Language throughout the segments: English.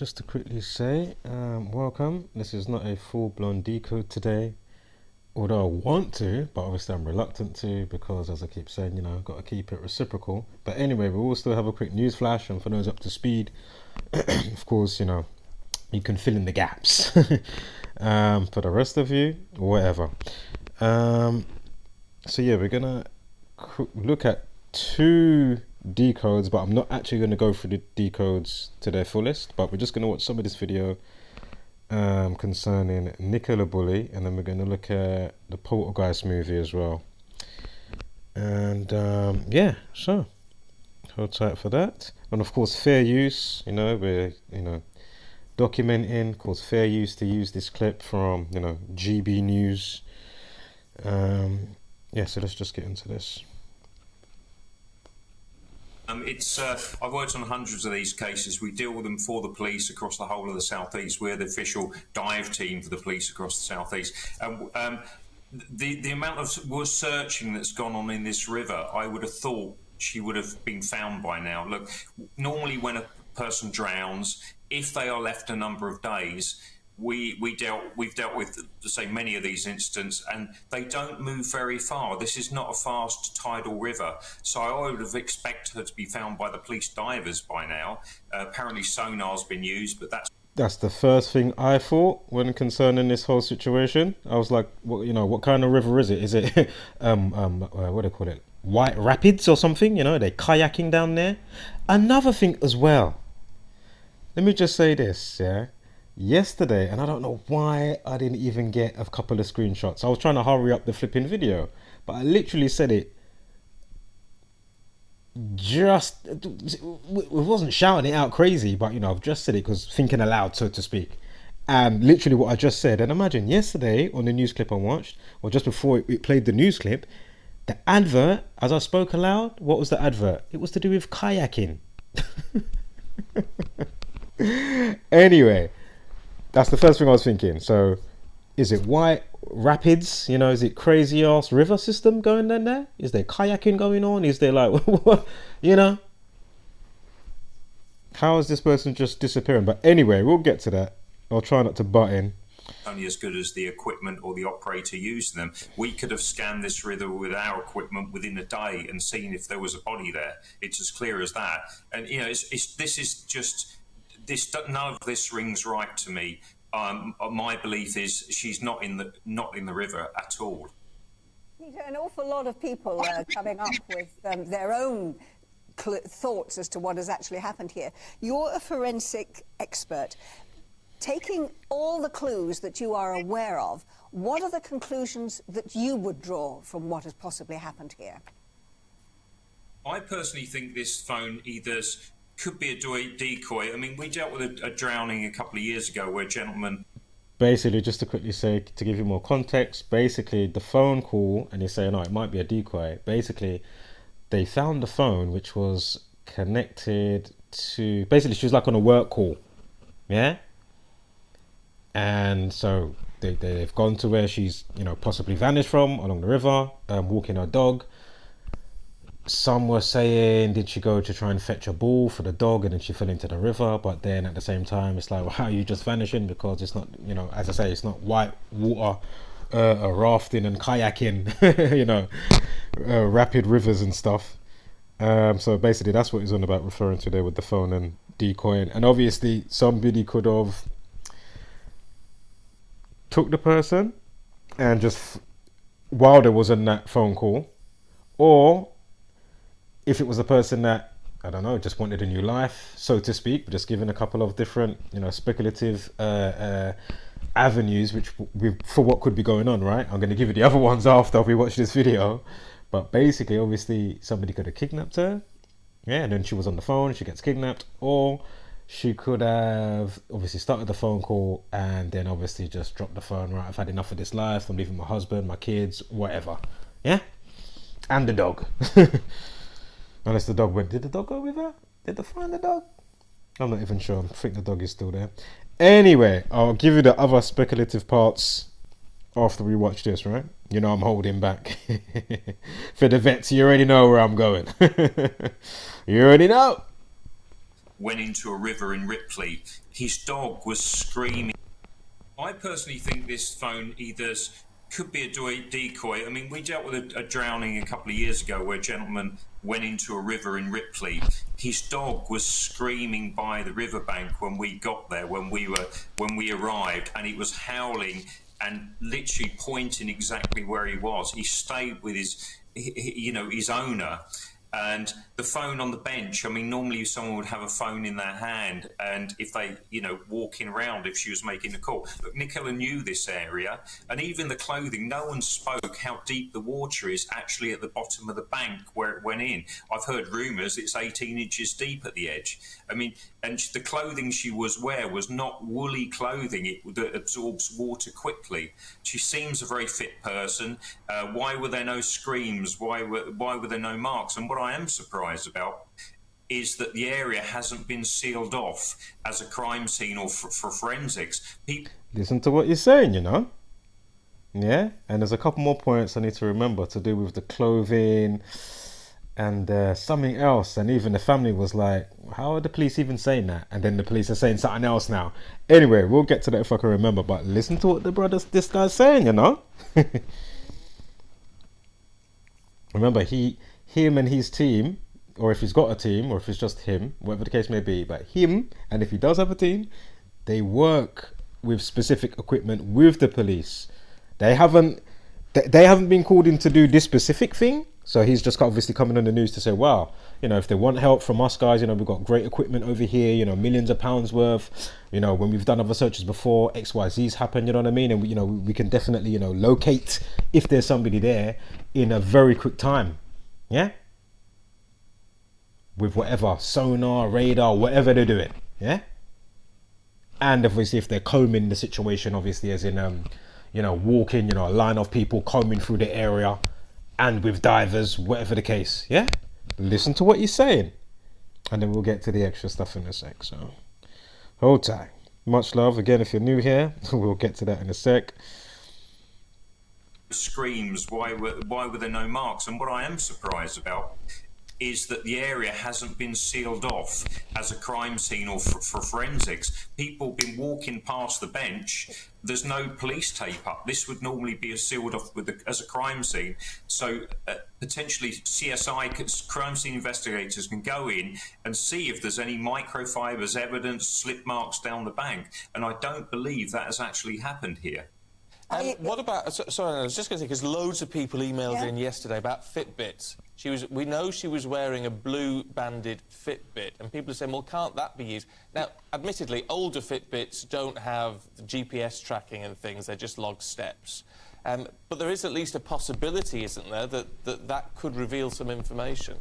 just to quickly say, welcome. This is not a full-blown decode today, although I want to, but obviously I'm reluctant to because, as I keep saying, you know, I've got to keep it reciprocal. But anyway, we will still have a quick news flash, and for those up to speed, of course, you know, you can fill in the gaps. For the rest of you, whatever. So yeah, we're gonna look at two decodes, but I'm not actually going to go through the decodes to their fullest, but we're just going to watch some of this video concerning Nicola Bulley, and then we're going to look at the Poltergeist movie as well. And yeah, so hold tight for that. And of course, fair use, you know, we're, you know, documenting, of course, fair use to use this clip from, you know, GB News. Yeah, so let's just get into this. I've worked on hundreds of these cases. We deal with them for the police across the whole of the southeast. We're the official dive team for the police across the southeast. The amount of searching that's gone on in this river, I would have thought she would have been found by now. Look, normally when a person drowns, if they are left a number of days, we've dealt with, say, many of these incidents, and they don't move very far. This is not a fast tidal river, so I would have expected her to be found by the police divers by now. Apparently sonar's been used, but that's the first thing I thought when concerning this whole situation. I was like, well, you know, what kind of river is it? Is it what do they call it, White Rapids or something? You know, they're kayaking down there. Another thing as well, let me just say this, yeah. Yesterday, and I don't know why I didn't even get a couple of screenshots. I was trying to hurry up the flipping video, but I literally said it just, we wasn't shouting it out crazy, but you know, I've just said it because thinking aloud, so to speak. And literally what I just said, and imagine yesterday on the news clip I watched, or just before it played the news clip, the advert, as I spoke aloud, what was the advert? It was to do with kayaking. Anyway, that's the first thing I was thinking. So, is it White Rapids? You know, is it crazy ass river system going down there? Is there kayaking going on? Is there like, what? You know? How is this person just disappearing? But anyway, we'll get to that. I'll try not to butt in. Only as good as the equipment or the operator using them. We could have scanned this river with our equipment within a day and seen if there was a body there. It's as clear as that. And you know, none of this rings right to me. My belief is she's not in the river at all. Peter, an awful lot of people are coming up with their own thoughts as to what has actually happened here. You're a forensic expert. Taking all the clues that you are aware of, what are the conclusions that you would draw from what has possibly happened here? I personally think this phone either could be a decoy. I mean, we dealt with a drowning a couple of years ago where a gentleman... Basically, just to quickly say, to give you more context, basically the phone call, and you're saying, oh, it might be a decoy. Basically, they found the phone which was connected to... Basically, she was like on a work call. Yeah? And so they've gone to where she's, you know, possibly vanished from, along the river, walking her dog. Some were saying, did she go to try and fetch a ball for the dog and then she fell into the river? But then at the same time, it's like, well, how are you just vanishing? Because it's not, you know, as I say, it's not white water, rafting and kayaking, you know, rapid rivers and stuff. So basically that's what he's on about, referring to there with the phone and decoying. And obviously somebody could have took the person and just, while there was in that phone call, or if it was a person that, I don't know, just wanted a new life, so to speak, but just given a couple of different, you know, speculative avenues for what could be going on, right? I'm going to give you the other ones after we watch this video. But basically, obviously, somebody could have kidnapped her. Yeah, and then she was on the phone, she gets kidnapped. Or she could have obviously started the phone call and then obviously just dropped the phone, right? I've had enough of this life. I'm leaving my husband, my kids, whatever. Yeah? And the dog. Unless the dog went, did the dog go with her? Did they find the dog? I'm not even sure. I think the dog is still there. Anyway, I'll give you the other speculative parts after we watch this, right? You know I'm holding back. For the vets, you already know where I'm going. You already know. went into a river in Ripley. His dog was screaming. I personally think this phone either could be a decoy. I mean, we dealt with a drowning a couple of years ago where a gentleman went into a river in Ripley. His dog was screaming by the riverbank when we got there, when we arrived, and he was howling and literally pointing exactly where he was. He stayed with his owner. And the phone on the bench, I mean, normally someone would have a phone in their hand, and if they, walking around, if she was making a call. Look, Nicola knew this area, and even the clothing, no one spoke how deep the water is actually at the bottom of the bank where it went in. I've heard rumours it's 18 inches deep at the edge. I mean, and the clothing she was wearing was not woolly clothing that absorbs water quickly. She seems a very fit person. Why were there no screams? Why were there no marks? And what I am surprised about is that the area hasn't been sealed off as a crime scene or for forensics. Listen to what you're saying, Yeah? And there's a couple more points I need to remember to do with the clothing and something else. And even the family was like, how are the police even saying that? And then the police are saying something else now. Anyway, we'll get to that if I can remember. But listen to what this guy's saying, Remember, him and his team, or if he's got a team, or if it's just him, whatever the case may be, but him, and if he does have a team, they work with specific equipment with the police. They haven't been called in to do this specific thing, so he's just obviously coming on the news to say, wow, if they want help from us guys, we've got great equipment over here, millions of pounds worth, when we've done other searches before, XYZ's happened, you know what I mean, and we can definitely, locate if there's somebody there in a very quick time. Yeah, with whatever sonar, radar, whatever they're doing. Yeah, and obviously if they're combing the situation, obviously as in walking, a line of people combing through the area, and with divers, whatever the case. Yeah, listen to what he's saying, and then we'll get to the extra stuff in a sec. So hold tight. Much love again if you're new here. We'll get to that in a sec. Screams, why were there no marks? And what I am surprised about is that the area hasn't been sealed off as a crime scene or for forensics. People have been walking past the bench. There's no police tape up. This would normally be sealed off as a crime scene. So potentially CSI, crime scene investigators, can go in and see if there's any microfibers, evidence, slip marks down the bank. And I don't believe that has actually happened here. What about, sorry, I was just going to say, because loads of people emailed in yesterday about Fitbits. We know she was wearing a blue banded Fitbit, and people are saying, well, can't that be used? Now, admittedly, older Fitbits don't have GPS tracking and things, they just log steps. But there is at least a possibility, isn't there, that could reveal some information?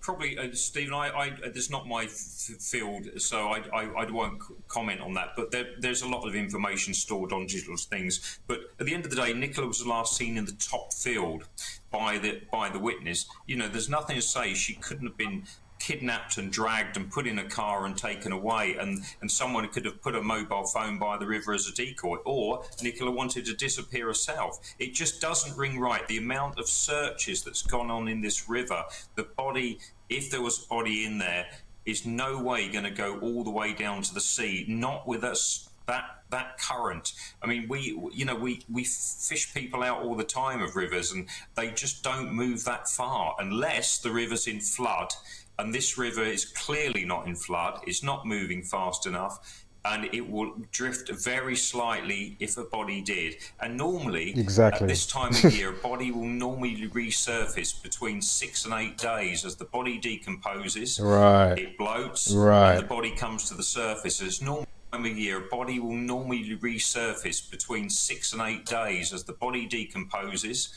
Probably, Stephen, this is not my field, so I won't comment on that. But there's a lot of information stored on digital things. But at the end of the day, Nicola was last seen in the top field by the witness. There's nothing to say she couldn't have been kidnapped and dragged and put in a car and taken away, and someone could have put a mobile phone by the river as a decoy, or Nicola wanted to disappear herself. It just doesn't ring right. The amount of searches that's gone on in this river, the body, if there was a body in there, is no way going to go all the way down to the sea, not with us that current. I mean, we fish people out all the time of rivers, and they just don't move that far unless the river's in flood. And this river is clearly not in flood. It's not moving fast enough, and it will drift very slightly if a body did. And normally, at this time of year, a body will normally resurface between 6 and 8 days as the body decomposes. Right. It bloats, right, and the body comes to the surface. It's normal time of year, a body will normally resurface between 6 and 8 days as the body decomposes.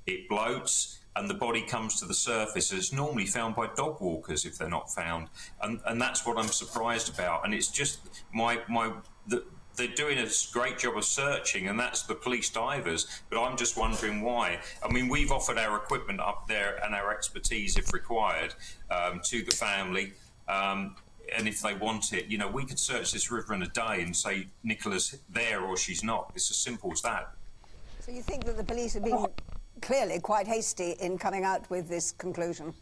It bloats, and the body comes to the surface. It's normally found by dog walkers if they're not found, and that's what I'm surprised about. And it's just they're doing a great job of searching, and that's the police divers. But I'm just wondering why. I mean, we've offered our equipment up there and our expertise, if required, to the family. And if they want it, we could search this river in a day and say Nicola's there or she's not. It's as simple as that. So you think that the police have been clearly quite hasty in coming out with this conclusion?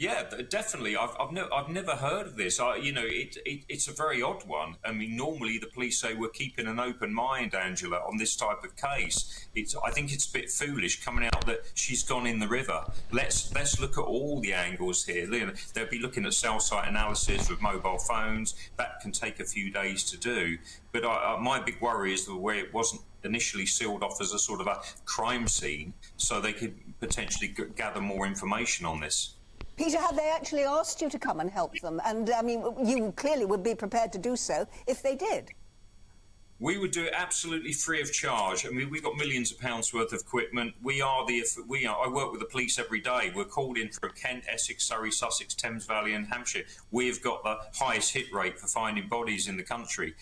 Yeah, definitely. I've never heard of this. It's a very odd one. I mean, normally the police say we're keeping an open mind, Angela, on this type of case. I think it's a bit foolish coming out that she's gone in the river. Let's look at all the angles here. They'll be looking at cell site analysis with mobile phones. That can take a few days to do. But my big worry is the way it wasn't initially sealed off as a sort of a crime scene, so they could potentially gather more information on this. Peter, have they actually asked you to come and help them? And, I mean, you clearly would be prepared to do so if they did. We would do it absolutely free of charge. I mean, we've got millions of pounds worth of equipment. I work with the police every day. We're called in from Kent, Essex, Surrey, Sussex, Thames Valley and Hampshire. We've got the highest hit rate for finding bodies in the country.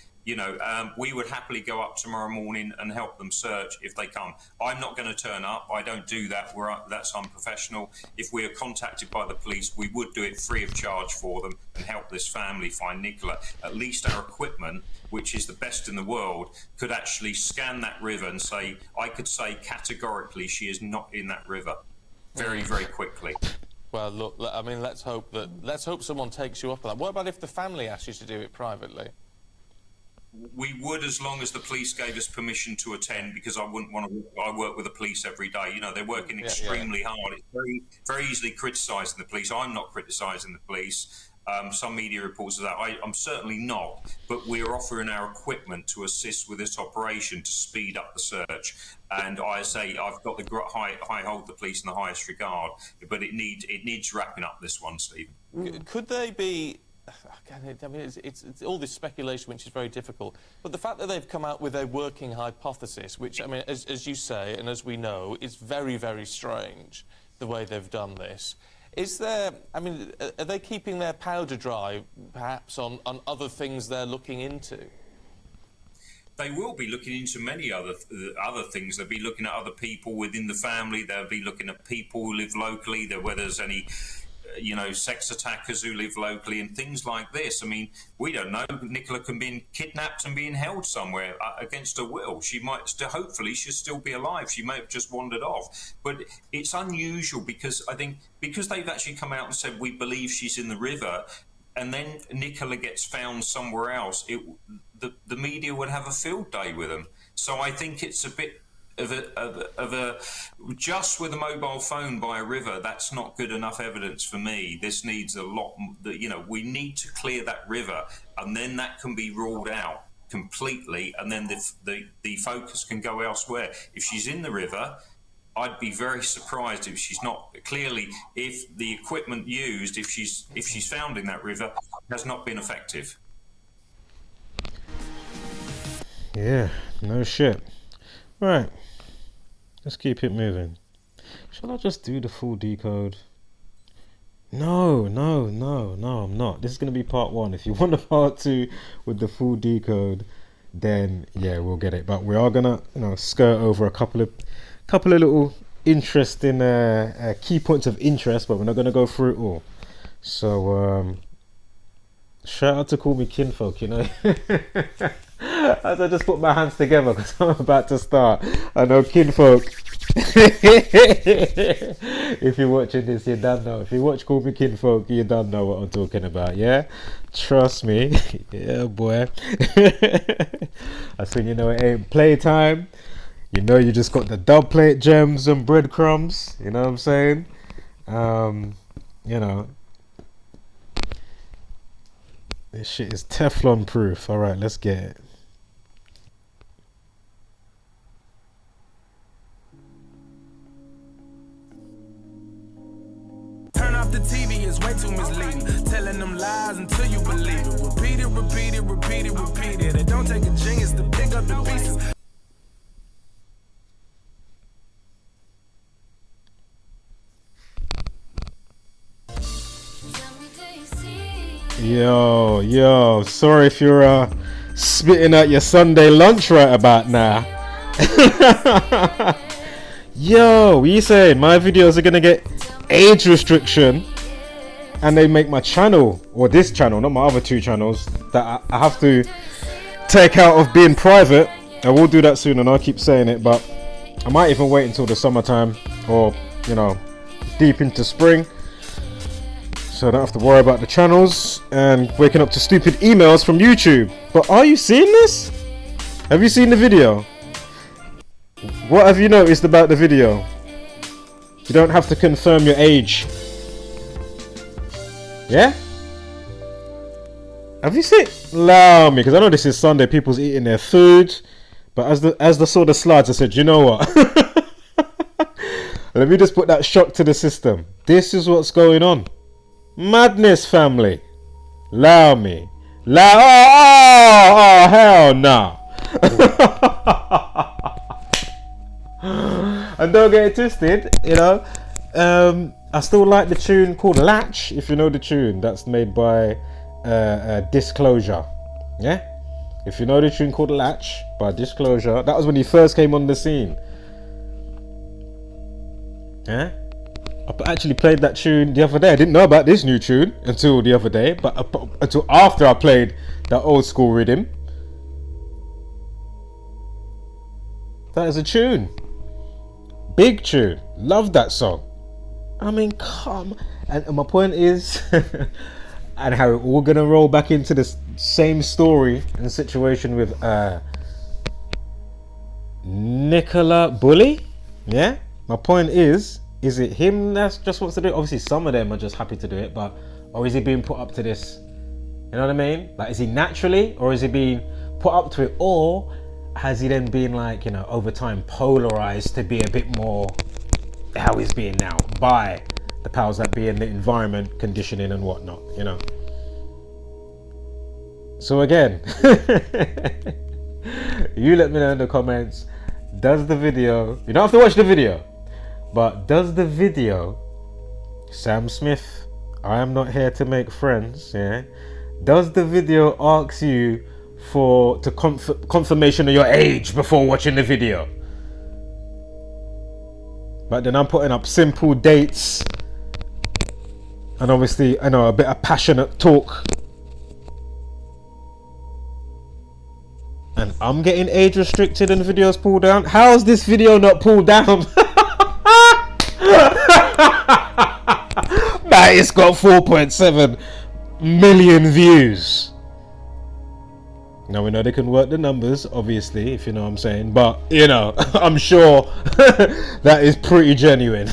We would happily go up tomorrow morning and help them search if they come. I'm not going to turn up. I don't do that. That's unprofessional. If we are contacted by the police, we would do it free of charge for them and help this family find Nicola. At least our equipment, which is the best in the world, could actually scan that river and say, I could say categorically she is not in that river very, very quickly. Well, look, I mean, let's hope someone takes you up on that. What about if the family asks you to do it privately? We would, as long as the police gave us permission to attend, because I wouldn't want to. I work with the police every day. They're working extremely hard. It's very, very easily criticising the police. I'm not criticising the police. Some media reports of that. I'm certainly not. But we're offering our equipment to assist with this operation to speed up the search. And I say I've got I hold the police in the highest regard. But it needs wrapping up, this one, Stephen. Could they be? I mean, it's all this speculation, which is very difficult. But the fact that they've come out with a working hypothesis, which, I mean, as you say, and as we know, is very, very strange, the way they've done this. Is there, I mean, are they keeping their powder dry, perhaps, on other things they're looking into? They will be looking into many other things. They'll be looking at other people within the family. They'll be looking at people who live locally, whether there's any sex attackers who live locally and things like this. I mean, we don't know. Nicola can be kidnapped and being held somewhere against her will. She might hopefully she'll still be alive. She may have just wandered off. But it's unusual because I think because they've actually come out and said we believe she's in the river, and then Nicola gets found somewhere else, the media would have a field day with them. So I think it's a bit of a just with a mobile phone by a river, that's not good enough evidence for me. This needs a lot. We need to clear that river, and then that can be ruled out completely, and then the focus can go elsewhere. If she's in the river, I'd be very surprised if she's not. Clearly, if the equipment used, if she's found in that river, has not been effective. Yeah, no shit. Right. Let's keep it moving. Shall I just do the full decode? No, I'm not. This is going to be part 1. If you want a part 2 with the full decode, then yeah, we'll get it. But we are going to skirt over a couple of little interesting key points of interest, but we're not going to go through it all. So shout out to Call Me Kinfolk, as I just put my hands together because I'm about to start. I know Kinfolk. If you're watching this, you don't know. If you watch Call Me Kinfolk, you don't know what I'm talking about, yeah? Trust me. Yeah, boy. That's when you know it ain't playtime. You know you just got the dub plate gems and breadcrumbs. You know what I'm saying? This shit is Teflon proof. Alright, let's get it. Turn off the TV, it's way too misleading. Telling them lies until you believe it. Repeat it, repeat it, repeat it, repeat it. It don't take a genius to pick up the pieces. Yo, sorry if you're spitting out your Sunday lunch right about now. Yo, what you saying? My videos are gonna get age restriction and they make my channel, or this channel, not my other 2 channels, that I have to take out of being private. I will do that soon and I'll keep saying it, but I might even wait until the summertime or, deep into spring. So I don't have to worry about the channels and waking up to stupid emails from YouTube. But are you seeing this? Have you seen the video? What have you noticed about the video? You don't have to confirm your age. Yeah? Have you seen? Allow me, because I know this is Sunday, people's eating their food. But as the saw the slides, I said, you know what? Let me just put that shock to the system. This is what's going on. Madness, family. Allow me. Oh, hell no. And don't get it twisted, you know. I still like the tune called Latch, if you know the tune. That's made by Disclosure. Yeah? If you know the tune called Latch by Disclosure, that was when he first came on the scene. Yeah? I actually played that tune the other day. I didn't know about this new tune until the other day, but until after I played that old school rhythm. That is a tune. Big tune. Love that song. I mean, come. And my point is, and how we're all gonna roll back into this same story and situation with Nicola Bulley. Yeah. My point is it him that just wants to do it? Obviously, some of them are just happy to do it, or is he being put up to this? You know what I mean? Like, is he naturally, or is he being put up to it, or has he then been, like, you know, over time polarized to be a bit more how he's being now by the powers that be in the environment, conditioning and whatnot, you know? So again, you let me know in the comments, does the video, you don't have to watch the video, but does the video, Sam Smith, I am not here to make friends, yeah? Does the video ask you to confirmation of your age before watching the video? But then I'm putting up simple dates and obviously, I know, a bit of passionate talk. And I'm getting age restricted and the video's pulled down. How is this video not pulled down? Man, it's got 4.7 million views. Now we know they can work the numbers, obviously, if you know what I'm saying. But, you know, I'm sure that is pretty genuine.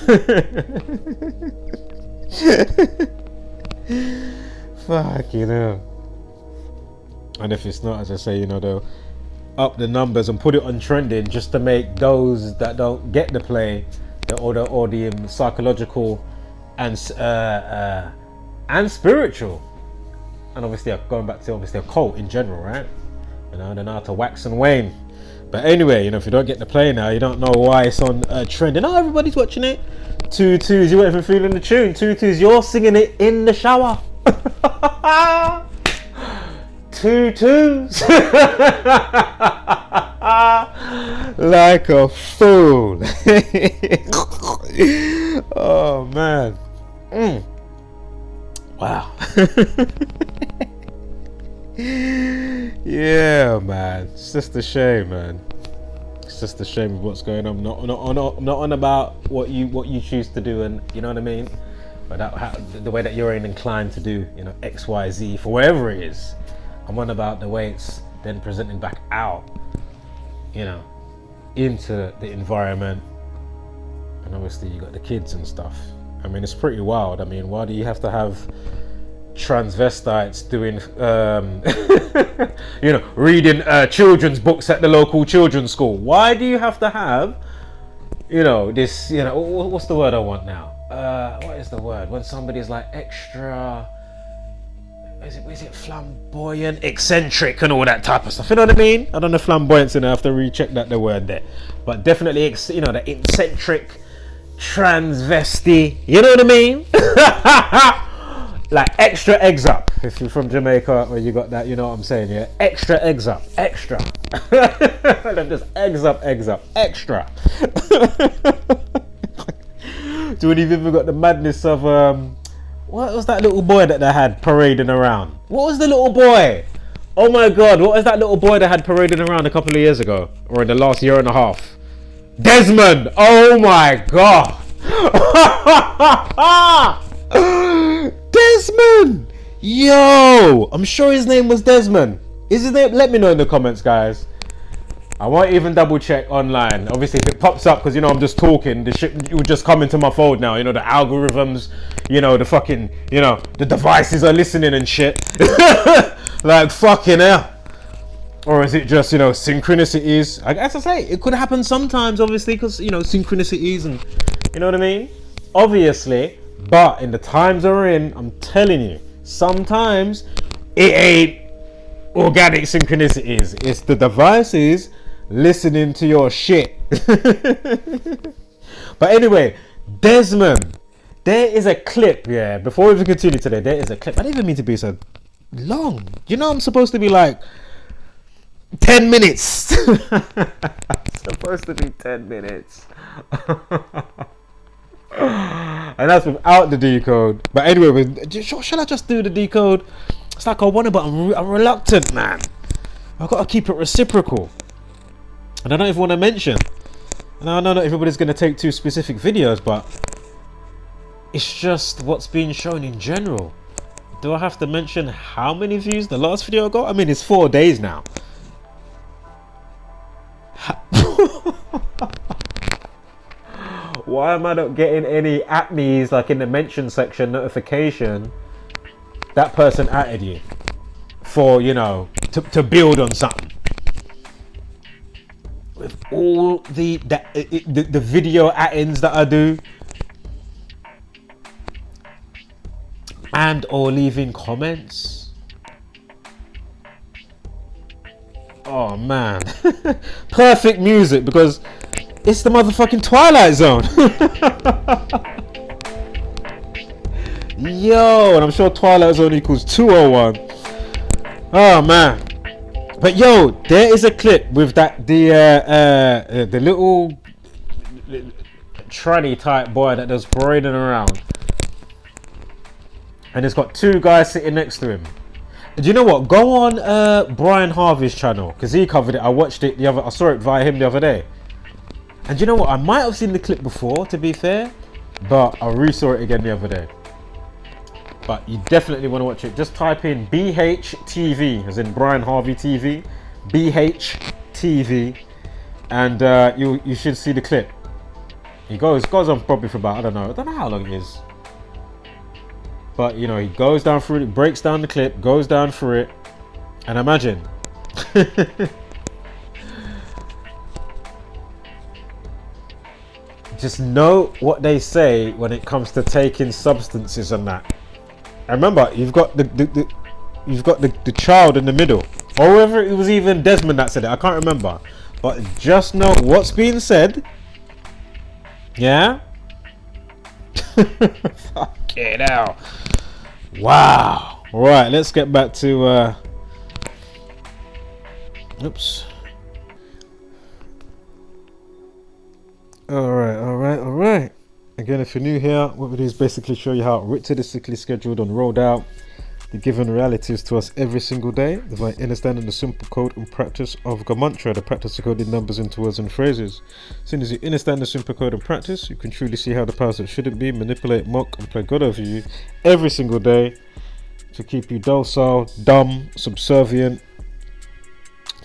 Fuck, you know. And if it's not, as I say, you know, they'll up the numbers and put it on trending just to make those that don't get the play, or the psychological and spiritual, and obviously going back to obviously occult in general, right? You know, they know how to wax and wane. But anyway, you know, if you don't get the play now, you don't know why it's on trending. Oh, everybody's watching it. 2-2s, you weren't even feeling the tune. 2-2s, you're singing it in the shower. 2-2s. Like a fool. Oh man. Wow. Yeah, man. It's just a shame, man. It's just a shame of what's going on. Not on about what you choose to do, and you know what I mean. But the way that you're inclined to do, you know, X, Y, Z for whatever it is. I'm on about the way it's then presenting back out, you know, into the environment, and obviously you got the kids and stuff. I mean, it's pretty wild. I mean, why do you have to have transvestites doing, you know, reading children's books at the local children's school? Why do you have to have, you know, this, you know, what's the word I want now? What is the word? When somebody's like extra, is it flamboyant, eccentric and all that type of stuff, you know what I mean? I don't know flamboyance, and I have to recheck the word there. But definitely, you know, the eccentric, transvesti, you know what I mean? Like extra eggs up. If you're from Jamaica or you got that, you know what I'm saying, yeah? Extra eggs up, extra. Just eggs up, extra. Do we've even got the madness of what was that little boy that they had parading around? What was the little boy? Oh my god, what was that little boy that had parading around a couple of years ago? Or in the last year and a half? Desmond! Oh my god! Desmond! Yo! I'm sure his name was Desmond. Is his name? Let me know in the comments, guys. I won't even double check online. Obviously, if it pops up, because, you know, I'm just talking, the shit will just come into my phone now. You know, the algorithms, you know, the fucking, you know, the devices are listening and shit. Like, fucking hell. Or is it just, you know, synchronicities? As I say, it could happen sometimes, obviously, because, you know, synchronicities and, you know what I mean? Obviously, but in the times we're in, I'm telling you, sometimes it ain't organic synchronicities. It's the devices listening to your shit. But anyway, Desmond, there is a clip, yeah, before we even continue today, there is a clip. I didn't even mean to be so long. You know, I'm supposed to be like 10 minutes. It's supposed to be 10 minutes. And that's without the decode. But anyway, shall I just do the decode? It's like I want to, but I'm reluctant, man. I've got to keep it reciprocal. And I don't even want to mention. And I know not everybody's going to take two specific videos, but it's just what's being shown in general. Do I have to mention how many views the last video got? I mean, it's 4 days now. Why am I not getting any at me's, like in the mention section notification? That person added you for, you know, to build on something. With all the video add-ins that I do, and or leaving comments. Oh man, perfect music, because it's the motherfucking Twilight Zone. Yo, and I'm sure Twilight Zone equals 201. Oh man. But yo, there is a clip with that the little tranny type boy that does parading around, and it's got two guys sitting next to him. Do you know what? Go on Brian Harvey's channel, because he covered it. I watched it I saw it via him the other day. And you know what? I might have seen the clip before, to be fair, but I re-saw it again the other day. But you definitely want to watch it. Just type in BHTV, as in Brian Harvey TV, BHTV, and you should see the clip. He goes on probably for about, I don't know how long it is. But you know, he goes down through it, breaks down the clip, goes down through it, and imagine. Just know what they say when it comes to taking substances and that. And remember, you've got the child in the middle, or whether it was even Desmond that said it, I can't remember. But just know what's being said. Yeah. Fucking hell. Wow. All right, let's get back to. Oops. All right. Again, if you're new here, what we do is basically show you how ritualistically scheduled and rolled out the given realities to us every single day by understanding the simple code and practice of Gematria, the practice of coding numbers into words and phrases. As soon as you understand the simple code and practice, you can truly see how the powers that shouldn't be manipulate, mock, and play God over you every single day to keep you docile, dumb, subservient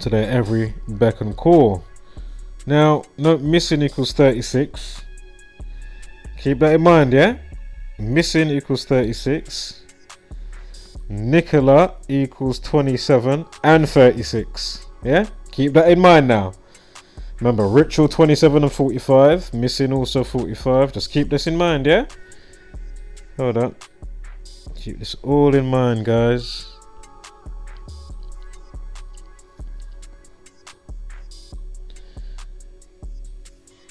to their every beck and call. Now, note missing equals 36. Keep that in mind, yeah? Missing equals 36. Nicola equals 27 and 36. Yeah? Keep that in mind now. Remember, ritual 27 and 45. Missing also 45. Just keep this in mind, yeah? Hold on. Keep this all in mind, guys.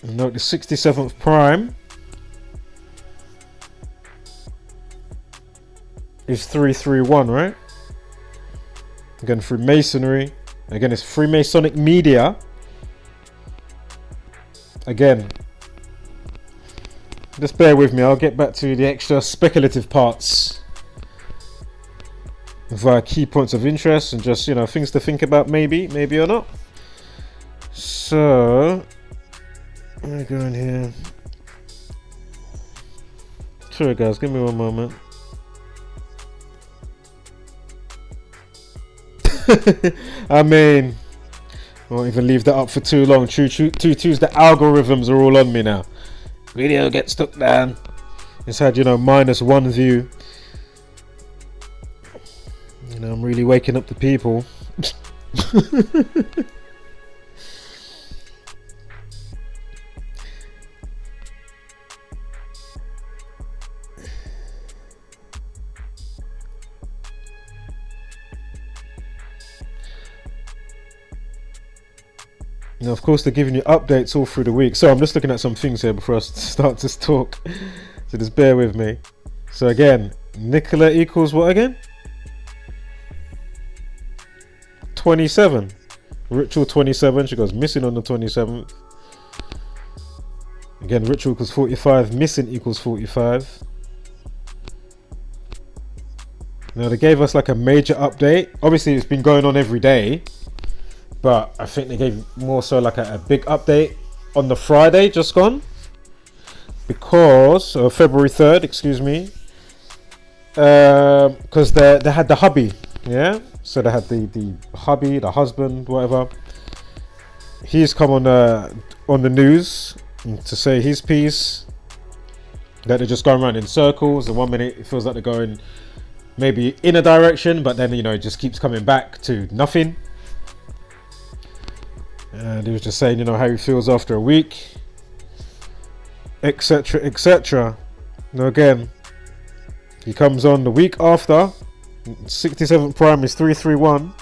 And note the 67th prime is 331, right? Again, Freemasonry. Again, it's Freemasonic media. Again, just bear with me. I'll get back to the extra speculative parts via key points of interest and just, you know, things to think about, maybe or not. So, let me go in here. Sorry, guys, give me one moment. I mean, I won't even leave that up for too long. Tutu's the algorithms are all on me now. Video gets stuck down. It's had, -1 view. I'm really waking up the people. Now, of course, they're giving you updates all through the week. So I'm just looking at some things here before I start this talk. So just bear with me. So again, Nicola equals what again? 27. Ritual 27. She goes missing on the 27th. Again, ritual equals 45. Missing equals 45. Now, they gave us like a major update. Obviously, it's been going on every day. But I think they gave more so like a big update on the Friday just gone. Because, February 3rd, excuse me. Because they had the hubby, yeah? So they had the hubby, the husband, whatever. He's come on the news to say his piece. That they're just going around in circles. And 1 minute it feels like they're going maybe in a direction. But then, it just keeps coming back to nothing. And he was just saying, how he feels after a week, etc., etc. Now again, he comes on the week after. 67th prime is 331.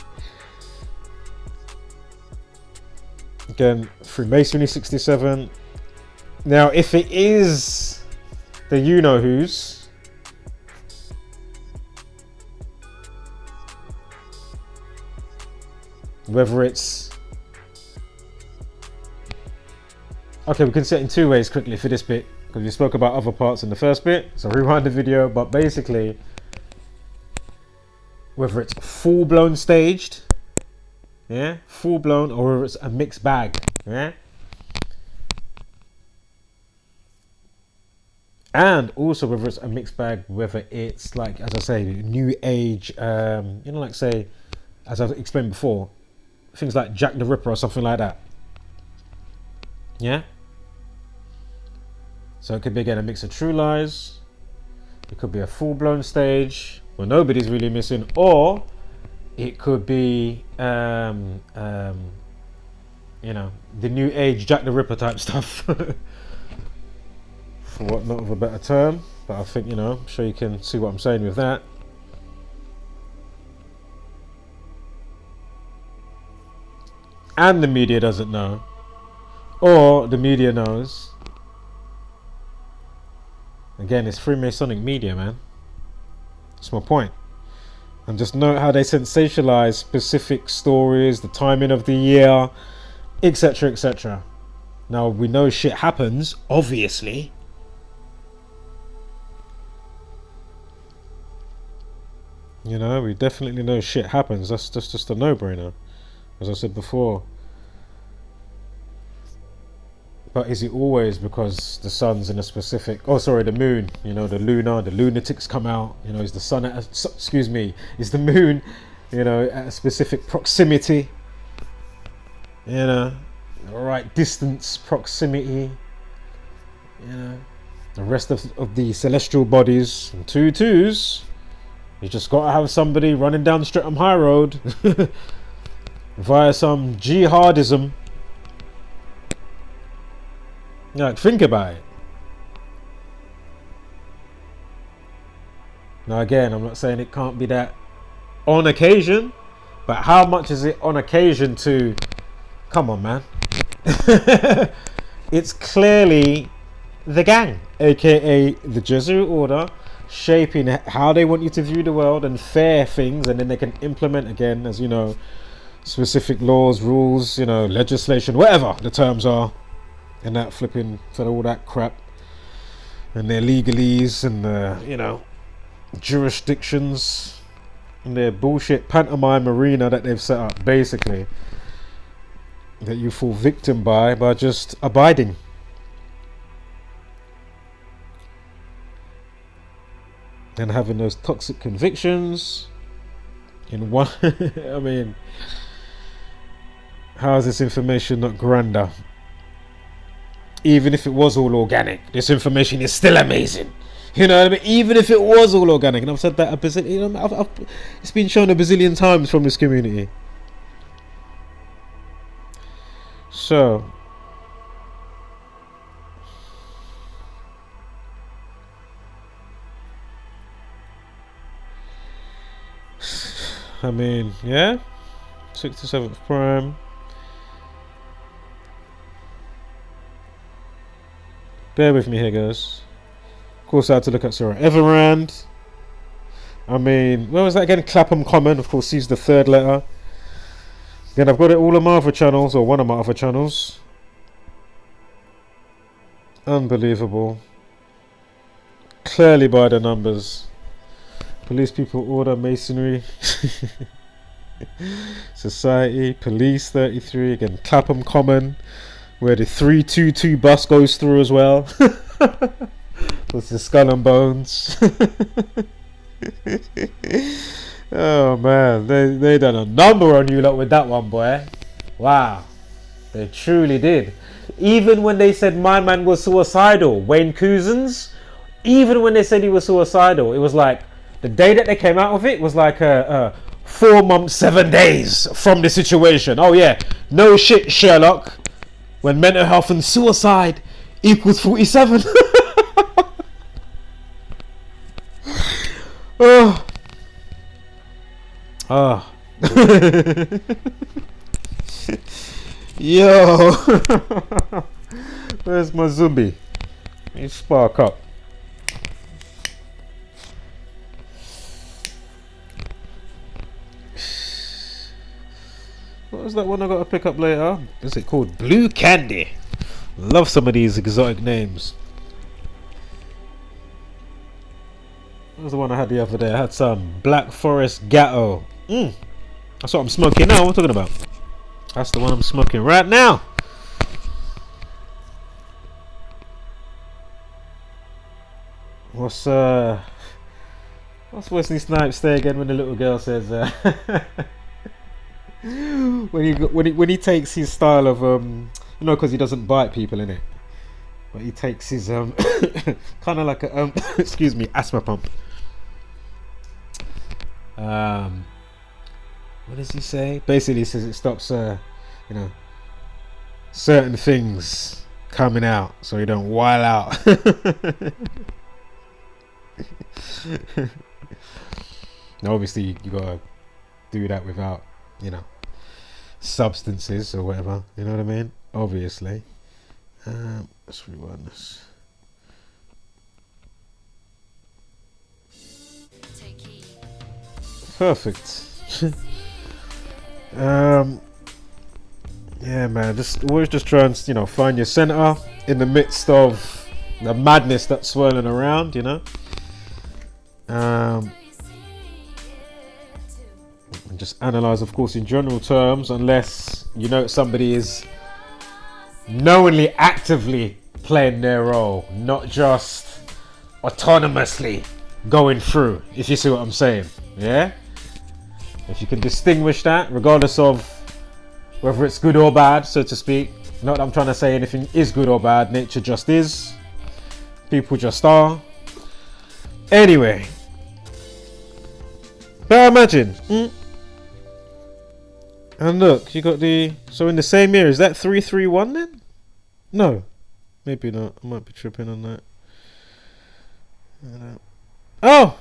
Again, Freemasonry 67. Now, if it is the you-know-who's, whether it's... Okay, we can set it in two ways quickly for this bit, because we spoke about other parts in the first bit, so rewind the video. But basically, whether it's full-blown staged, yeah, full-blown, or whether it's a mixed bag, yeah, and also whether it's a mixed bag, whether it's like, as I say, new age, like say, as I've explained before, things like Jack the Ripper or something like that, yeah. So it could be again a mix of true lies. It could be a full-blown stage where nobody's really missing, or it could be, the new age Jack the Ripper type stuff, for want of a better term. But I think I'm sure you can see what I'm saying with that. And the media doesn't know, or the media knows. Again, it's Freemasonic media, man. That's my point. And just note how they sensationalize specific stories, the timing of the year, etc., etc. Now, we know shit happens, obviously. We definitely know shit happens. That's just a no-brainer, as I said before. But is it always because the sun's in a specific... Oh, sorry, the moon. The lunatics come out. Is the sun at is the moon, at a specific proximity. The right distance, proximity. The rest of the celestial bodies. And 2-2s. You just got to have somebody running down Streatham High Road via some jihadism. Think about it. Now again, I'm not saying it can't be that on occasion, but how much is it on occasion to... Come on, man. It's clearly the gang, aka the Jesuit Order, shaping how they want you to view the world and fair things, and then they can implement again, as specific laws, rules, legislation, whatever the terms are. And that flipping for all that crap and their legalese and jurisdictions and their bullshit pantomime arena that they've set up, basically, that you fall victim by just abiding. And having those toxic convictions in one. I mean, how is this information not grander? Even if it was all organic, this information is still amazing. You know what I mean? Even if it was all organic, and I've said that a bazillion, you know, it's been shown a bazillion times from this community. So, I mean, yeah, 67th prime. Bear with me here, guys. Of course, I had to look at Sarah Everand. I mean, where was that again? Clapham Common, of course, he's the third letter. Again, I've got it all on my other channels, or one of my other channels. Unbelievable. Clearly by the numbers. Police People Order, Masonry. Society, Police 33, again, Clapham Common, where the 322 bus goes through as well. What's the Skull and Bones? Oh man, they done a number on you lot with that one, boy. Wow, they truly did. Even when they said my man was suicidal, Wayne Couzens, even when they said he was suicidal, it was like the day that they came out with it was like 4 months, 7 days from the situation. Oh yeah, no shit, Sherlock. When mental health and suicide equals 47. Oh. Oh. Yo. Where's my zombie? Let me spark up. What was that one I got to pick up later? Is it called Blue Candy? Love some of these exotic names. What was the one I had the other day? I had some Black Forest Gatto. That's what I'm smoking now. What am I talking about? That's the one I'm smoking right now. What's Wesley Snipes say again when the little girl says when he takes his style of you know, because he doesn't bite people in it, but he takes his kind of like a excuse me, asthma pump. What does he say? Basically, he says it stops you know, certain things coming out, so you don't while out. Now, obviously, you gotta do that without, you know, substances or whatever. You know what I mean? Obviously. Let's rewind this. Perfect. Yeah, man. Just always just try and, you know, find your center in the midst of the madness that's swirling around. You know. And just analyze, of course, in general terms, unless you know somebody is knowingly, actively playing their role, not just autonomously going through, if you see what I'm saying. Yeah, if you can distinguish that, regardless of whether it's good or bad, so to speak. Not that I'm trying to say anything is good or bad, nature just is, people just are. Anyway, but imagine and look, you got the, so in the same year, is that 331 then? No, maybe not. I might be tripping on that. Oh,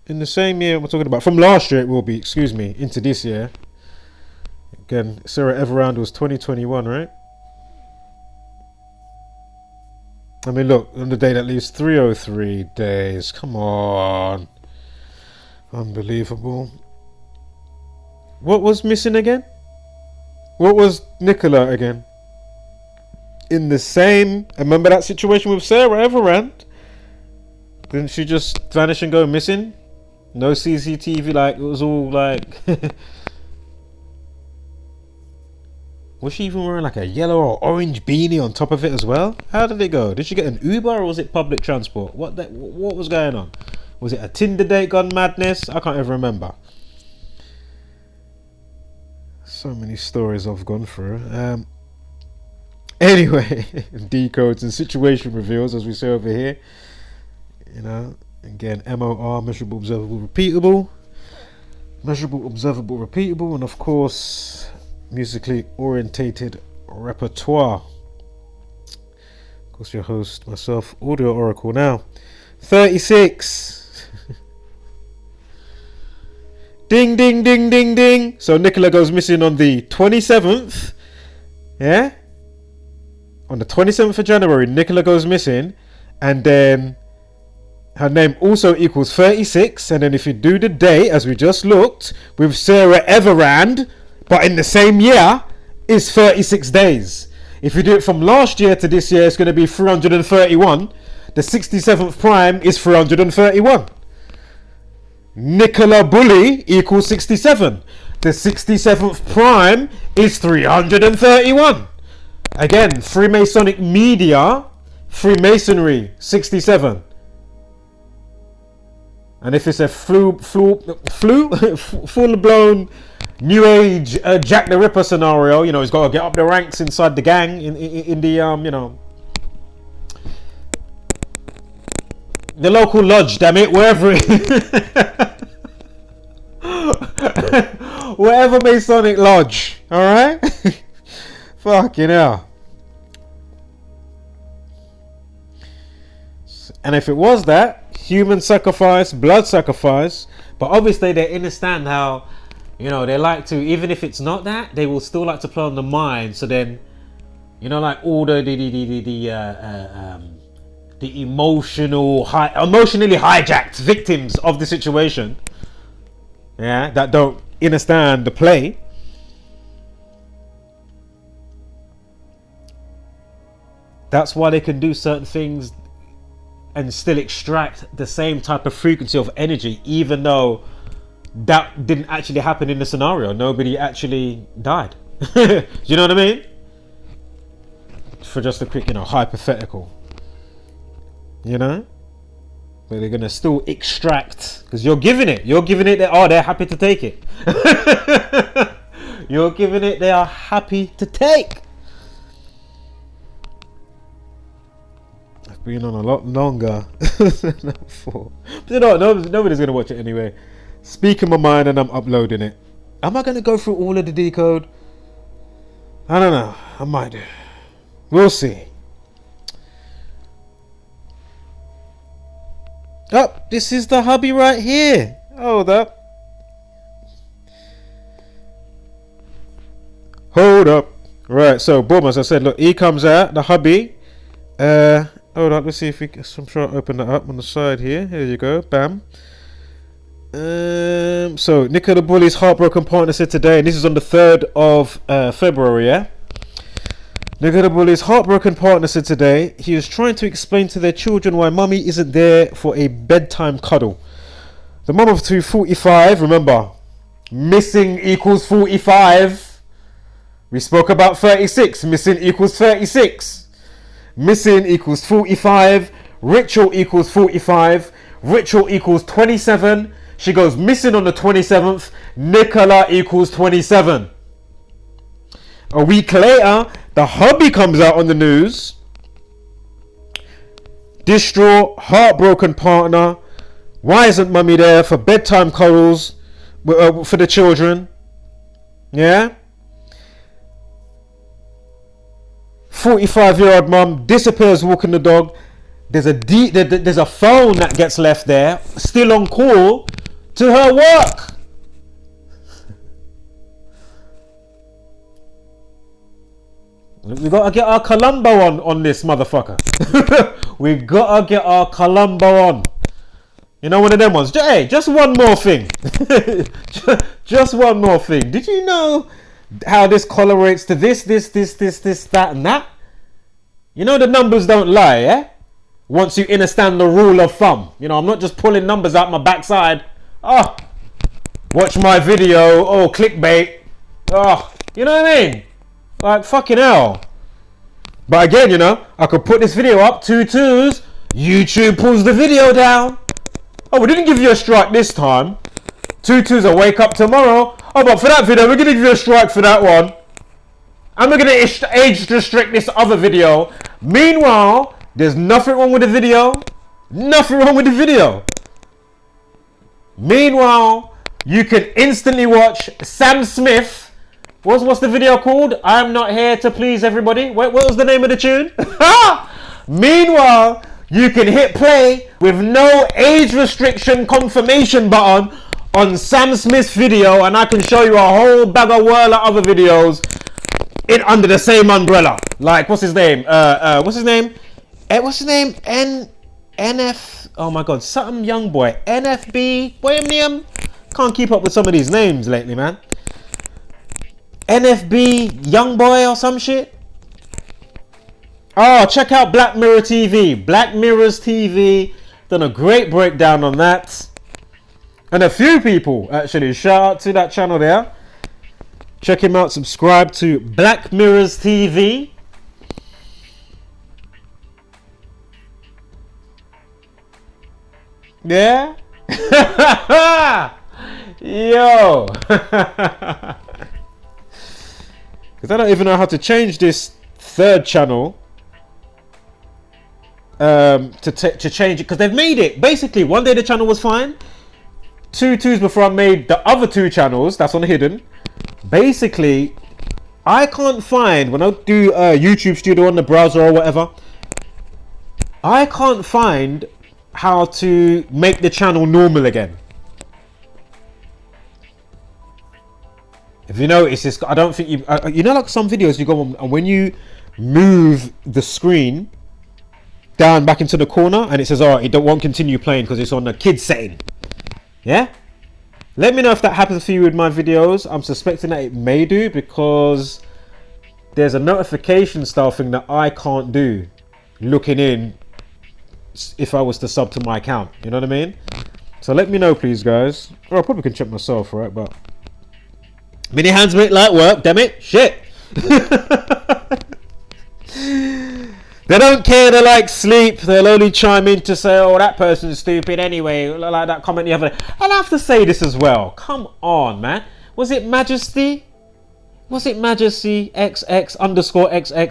in the same year we're talking about, from last year it will be, excuse me, into this year. Again, Sarah Everand was 2021, right? I mean, look, on the day that leaves 303 days. Come on. Unbelievable. What was missing again? What was Nicola again? In the same... Remember that situation with Sarah Everand? Didn't she just vanish and go missing? No CCTV, like, it was all like... Was she even wearing like a yellow or orange beanie on top of it as well? How did it go? Did she get an Uber or was it public transport? What was going on? Was it a Tinder date gone madness? I can't even remember. So many stories I've gone through. Anyway, decodes and situation reveals, as we say over here. You know, again, MOR, measurable, observable, repeatable. Measurable, observable, repeatable, and of course, musically orientated repertoire. Of course, your host, myself, Audio Oracle. Now, 36. Ding, ding, ding, ding, ding. So Nicola goes missing on the 27th. Yeah? On the 27th of January, Nicola goes missing, and then her name also equals 36, and then if you do the date, as we just looked, with Sarah Everand, but in the same year, is 36 days. If you do it from last year to this year, it's going to be 331. The 67th prime is 331. Nicola Bulley equals 67. The 67th prime is 331. Again, Freemasonic media, Freemasonry, 67. And if it's a full-blown New Age Jack the Ripper scenario, you know, he's got to get up the ranks inside the gang in the you know, the local lodge. Damn it, wherever wherever Masonic lodge. All right. Fucking hell. And if it was that, human sacrifice, blood sacrifice, but obviously they understand how, you know, they like to, even if it's not that, they will still like to play on the mind. So then, you know, like all the emotionally hijacked victims of the situation, yeah, that don't understand the play. That's why they can do certain things and still extract the same type of frequency of energy, even though that didn't actually happen in the scenario. Nobody actually died. Do you know what I mean? For just a quick, you know, hypothetical. You know? But they're gonna still extract, because you're giving it, they're happy to take it. You're giving it, they are happy to take. I've been on a lot longer than before. But you know, nobody's gonna watch it anyway. Speaking my mind, and I'm uploading it. Am I gonna go through all of the decode? I don't know. I might do. We'll see. Oh, this is the hubby right here. Hold up. Hold up. Right, so boom, as I said, look, E comes out, the hubby. Hold up, let's see if we can, I'm sure I'll open that up on the side here. Here you go, bam. So Nicola Bulley's heartbroken partner said today, and this is on the 3rd of February, yeah? Nicola Bulley's heartbroken partner said today he was trying to explain to their children why mummy isn't there for a bedtime cuddle. The mum of two, 45, remember, missing equals 45. We spoke about 36, missing equals 36. Missing equals 45, ritual equals 45, ritual equals 27. She goes missing on the 27th, Nicola equals 27. A week later, the hubby comes out on the news. Distraught, heartbroken partner. Why isn't mummy there for bedtime cuddles for the children? Yeah? 45-year-old mum disappears walking the dog. There's a phone that gets left there, still on call to her work. We gotta get our Columbo on this motherfucker. We gotta get our Columbo on. You know, one of them ones. Hey, just one more thing. Just one more thing. Did you know how this correlates to this, that, and that? You know the numbers don't lie, yeah? Once you understand the rule of thumb. You know, I'm not just pulling numbers out my backside. Oh, watch my video. Oh, clickbait. Oh, you know what I mean? Like, fucking hell. But again, you know, I could put this video up, 2 twos. YouTube pulls the video down. Oh, we didn't give you a strike this time. 2 twos, I wake up tomorrow. Oh, but for that video, we're gonna give you a strike for that one. And we're gonna age restrict this other video. Meanwhile, there's nothing wrong with the video. Nothing wrong with the video. Meanwhile, you can instantly watch Sam Smith. What's the video called? I'm not here to please everybody. What was the name of the tune? Meanwhile, you can hit play with no age restriction confirmation button on Sam Smith's video, and I can show you a whole bag of whirl of other videos in under the same umbrella. Like, what's his name? What's his name? What's his name? NF. Oh my God, something young boy. NFB. William. Can't keep up with some of these names lately, man. NFB young boy or some shit. Oh, check out Black Mirror TV. Black Mirror's TV. Done a great breakdown on that. And a few people actually. Shout out to that channel there. Check him out. Subscribe to Black Mirror's TV. Yeah. Yo. Because I don't even know how to change this third channel. To change it, because they've made it. Basically, one day the channel was fine. 2 before I made the other 2 channels. That's on hidden. Basically, I can't find, when I do YouTube Studio on the browser or whatever, I can't find how to make the channel normal again. If you notice, it's, I don't think you, you know, like some videos you go on, and when you move the screen down back into the corner, and it says, "Oh, it won't continue playing because it's on the kids setting." Yeah. Let me know if that happens for you with my videos. I'm suspecting that it may do, because there's a notification style thing that I can't do looking in if I was to sub to my account. You know what I mean? So let me know, please, guys. Or I probably can check myself, right? But mini hands make light work, damn it. Shit. They don't care, they like sleep. They'll only chime in to say, "Oh, that person's stupid anyway," like that comment the other day. I'll have to say this as well. Come on, man. Was it Majesty? Was it Majesty XX_XX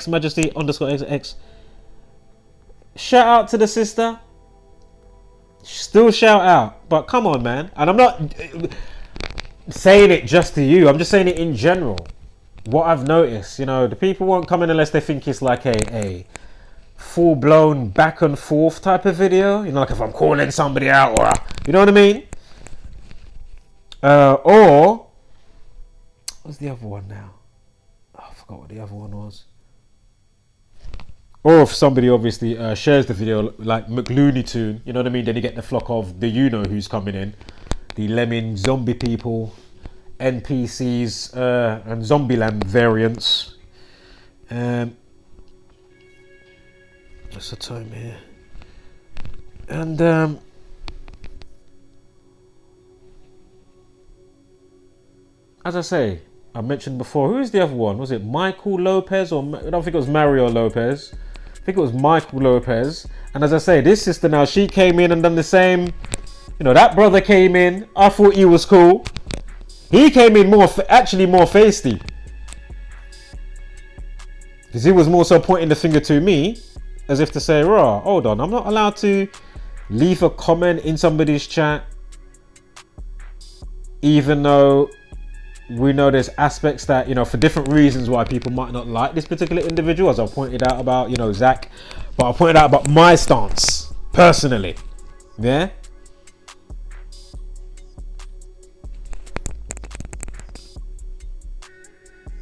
Majesty_XX? Shout out to the sister. Still shout out. But come on, man. And I'm not saying it just to you. I'm just saying it in general. What I've noticed, you know, the people won't come in unless they think it's like a full-blown back and forth type of video, you know, like if I'm calling somebody out, or you know what I mean, or what's the other one now? Oh, I forgot what the other one was. Or if somebody obviously shares the video like McLooney Tune, you know what I mean, then you get the flock of the you know who's coming in, the lemming zombie people, NPCs, and Zombieland variants. What's the time here? And as I say, I mentioned before, who is the other one? Was it Michael Lopez, or I don't think it was Mario Lopez. I think it was Michael Lopez. And as I say, this sister now, she came in and done the same. You know, that brother came in. I thought he was cool. He came in actually more feisty, because he was more so pointing the finger to me, as if to say, "Raw, hold on, I'm not allowed to leave a comment in somebody's chat, even though we know there's aspects that, you know, for different reasons why people might not like this particular individual," as I pointed out about, you know, Zach, but I pointed out about my stance personally. Yeah.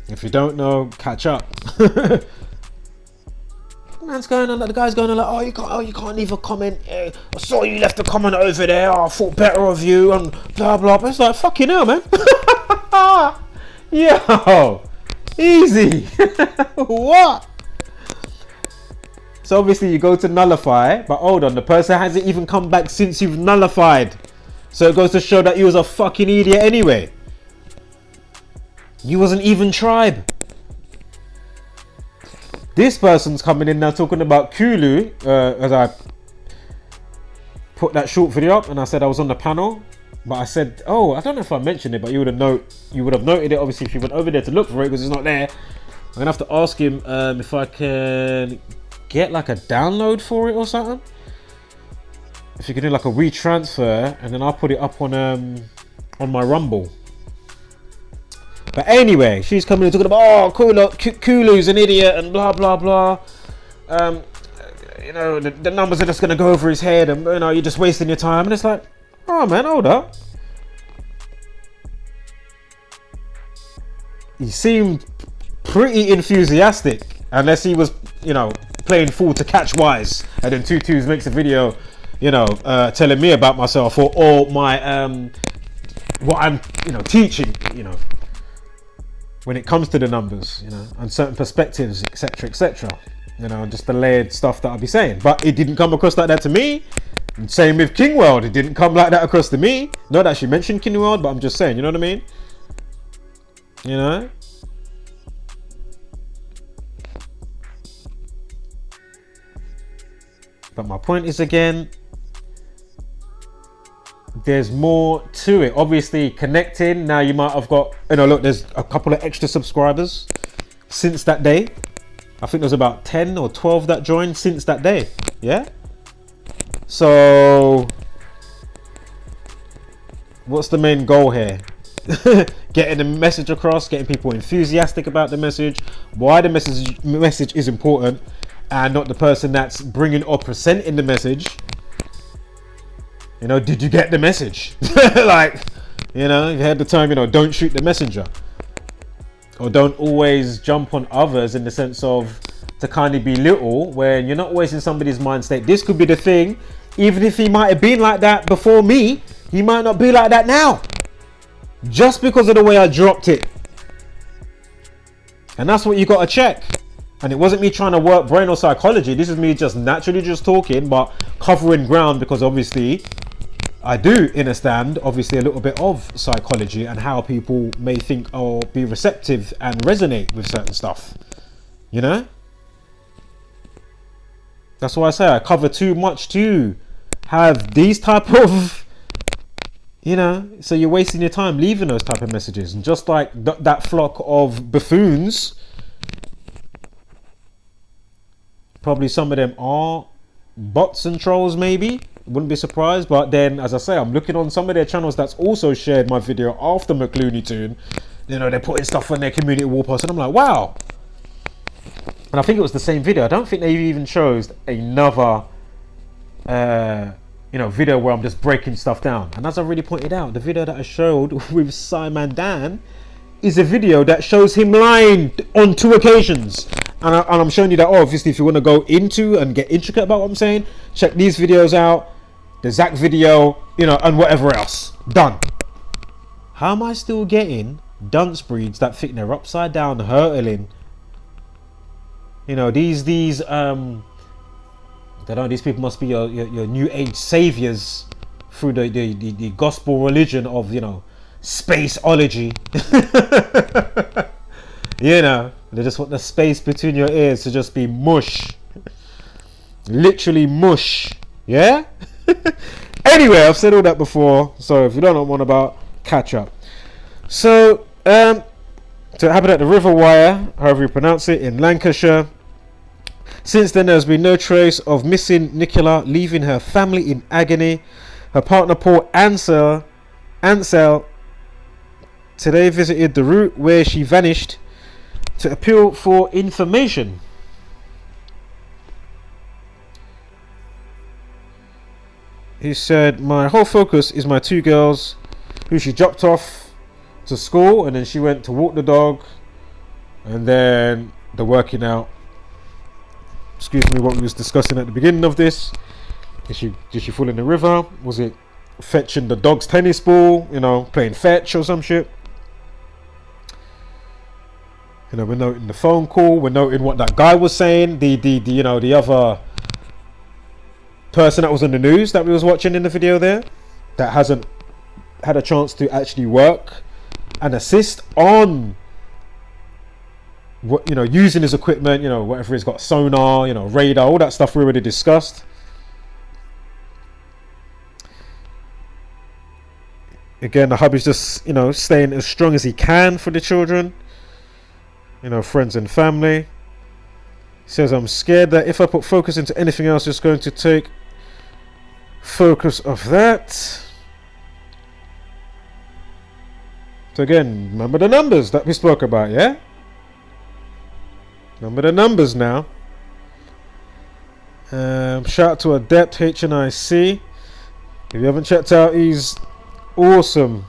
If you don't know, catch up. Man's going on, the guy's going on like, "Oh, you can't leave a comment. I saw you left a comment over there. I thought better of you," and blah blah. But it's like, fucking hell, man. Yo, easy. What? So obviously you go to nullify, but hold on, the person hasn't even come back since you've nullified. So it goes to show that you was a fucking idiot anyway. You wasn't even tribe. This person's coming in now talking about Kulu, as I put that short video up and I said I was on the panel. But I said, oh, I don't know if I mentioned it, but you would have noted it obviously if you went over there to look for it because it's not there. I'm gonna have to ask him if I can get like a download for it or something. If you can do like a retransfer, and then I'll put it up on my Rumble. But anyway, she's coming and talking about, oh, Kulu's an idiot and blah blah blah. You know, the numbers are just gonna go over his head, and you know, you're just wasting your time. And it's like, oh man, hold up. He seemed pretty enthusiastic, unless he was, you know, playing fool to catch wise. And then 22s makes a video, you know, telling me about myself or my what I'm, you know, teaching, you know, when it comes to the numbers, you know, and certain perspectives, etc., etc. You know, and just the layered stuff that I'll be saying. But it didn't come across like that to me. And same with King World, it didn't come like that across to me. Not that she mentioned King World, but I'm just saying, you know what I mean? You know? But my point is, again, there's more to it. Obviously, connecting, now you might have got, you know, look, there's a couple of extra subscribers since that day. I think there's about 10 or 12 that joined since that day. Yeah? So, what's the main goal here? Getting the message across, getting people enthusiastic about the message, why the message is important, and not the person that's bringing or presenting the message. You know, did you get the message? Like, you know, you heard the term, you know, don't shoot the messenger. Or don't always jump on others in the sense of to kind of belittle when you're not always in somebody's mind state. This could be the thing. Even if he might have been like that before me, he might not be like that now. Just because of the way I dropped it. And that's what you got to check. And it wasn't me trying to work brain or psychology. This is me just naturally just talking, but covering ground, because obviously I do understand obviously a little bit of psychology and how people may think or be receptive and resonate with certain stuff. You know? That's why I say I cover too much to have these type of, you know, so you're wasting your time leaving those type of messages. And just like that flock of buffoons, probably some of them are bots and trolls, maybe. Wouldn't be surprised. But then, as I say, I'm looking on some of their channels that's also shared my video after McLooney Tune. You know, they're putting stuff on their community wall post, and I'm like, wow. And I think it was the same video. I don't think they even chose another you know, video where I'm just breaking stuff down. And as I already pointed out, the video that I showed with Simon Dan is a video that shows him lying on 2 occasions. And I'm showing you that, oh, obviously, if you want to go into and get intricate about what I'm saying, check these videos out, the Zach video, you know, and whatever else. Done. How am I still getting dunce breeds that think they're upside down hurtling? You know, these I don't know, these people must be your new age saviors through the gospel religion of, you know, spaceology. You know, they just want the space between your ears to just be mush. Literally mush. Yeah? Anyway, I've said all that before, so if you don't know what I'm on about, catch up. So, so it happened at the River Wire, however you pronounce it, in Lancashire. Since then, there's been no trace of missing Nicola, leaving her family in agony. Her partner, Paul Ansell, today visited the route where she vanished to appeal for information. He said, my whole focus is my 2 girls who she dropped off to school, and then she went to walk the dog, and then the working out. Excuse me, what we was discussing at the beginning of this. Did she fall in the river? Was it fetching the dog's tennis ball? You know, playing fetch or some shit? You know, we're noting the phone call. We're noting what that guy was saying. The you know, the other person that was on the news that we was watching in the video there, that hasn't had a chance to actually work and assist on what, you know, using his equipment, you know, whatever he's got, sonar, you know, radar, all that stuff we already discussed. Again, the hubby's just, staying as strong as he can for the children. Friends and family. He says, I'm scared that if I put focus into anything else, it's going to take focus off that. So again, remember the numbers that we spoke about, yeah? Remember the numbers now. Shout out to Adept HNIC. If you haven't checked out, he's awesome.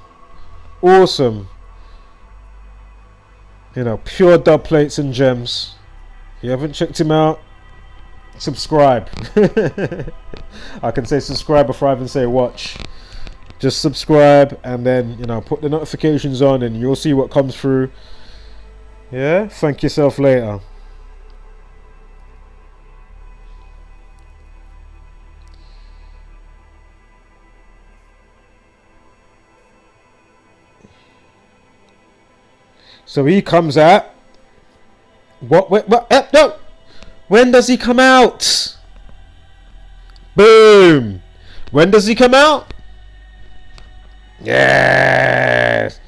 Pure dub plates and gems. If you haven't checked him out, subscribe. I can say subscribe before I even say watch. Just subscribe and then, put the notifications on and you'll see what comes through. Yeah, thank yourself later. So he comes out. What? No. When does he come out? Boom. When does he come out? Yes.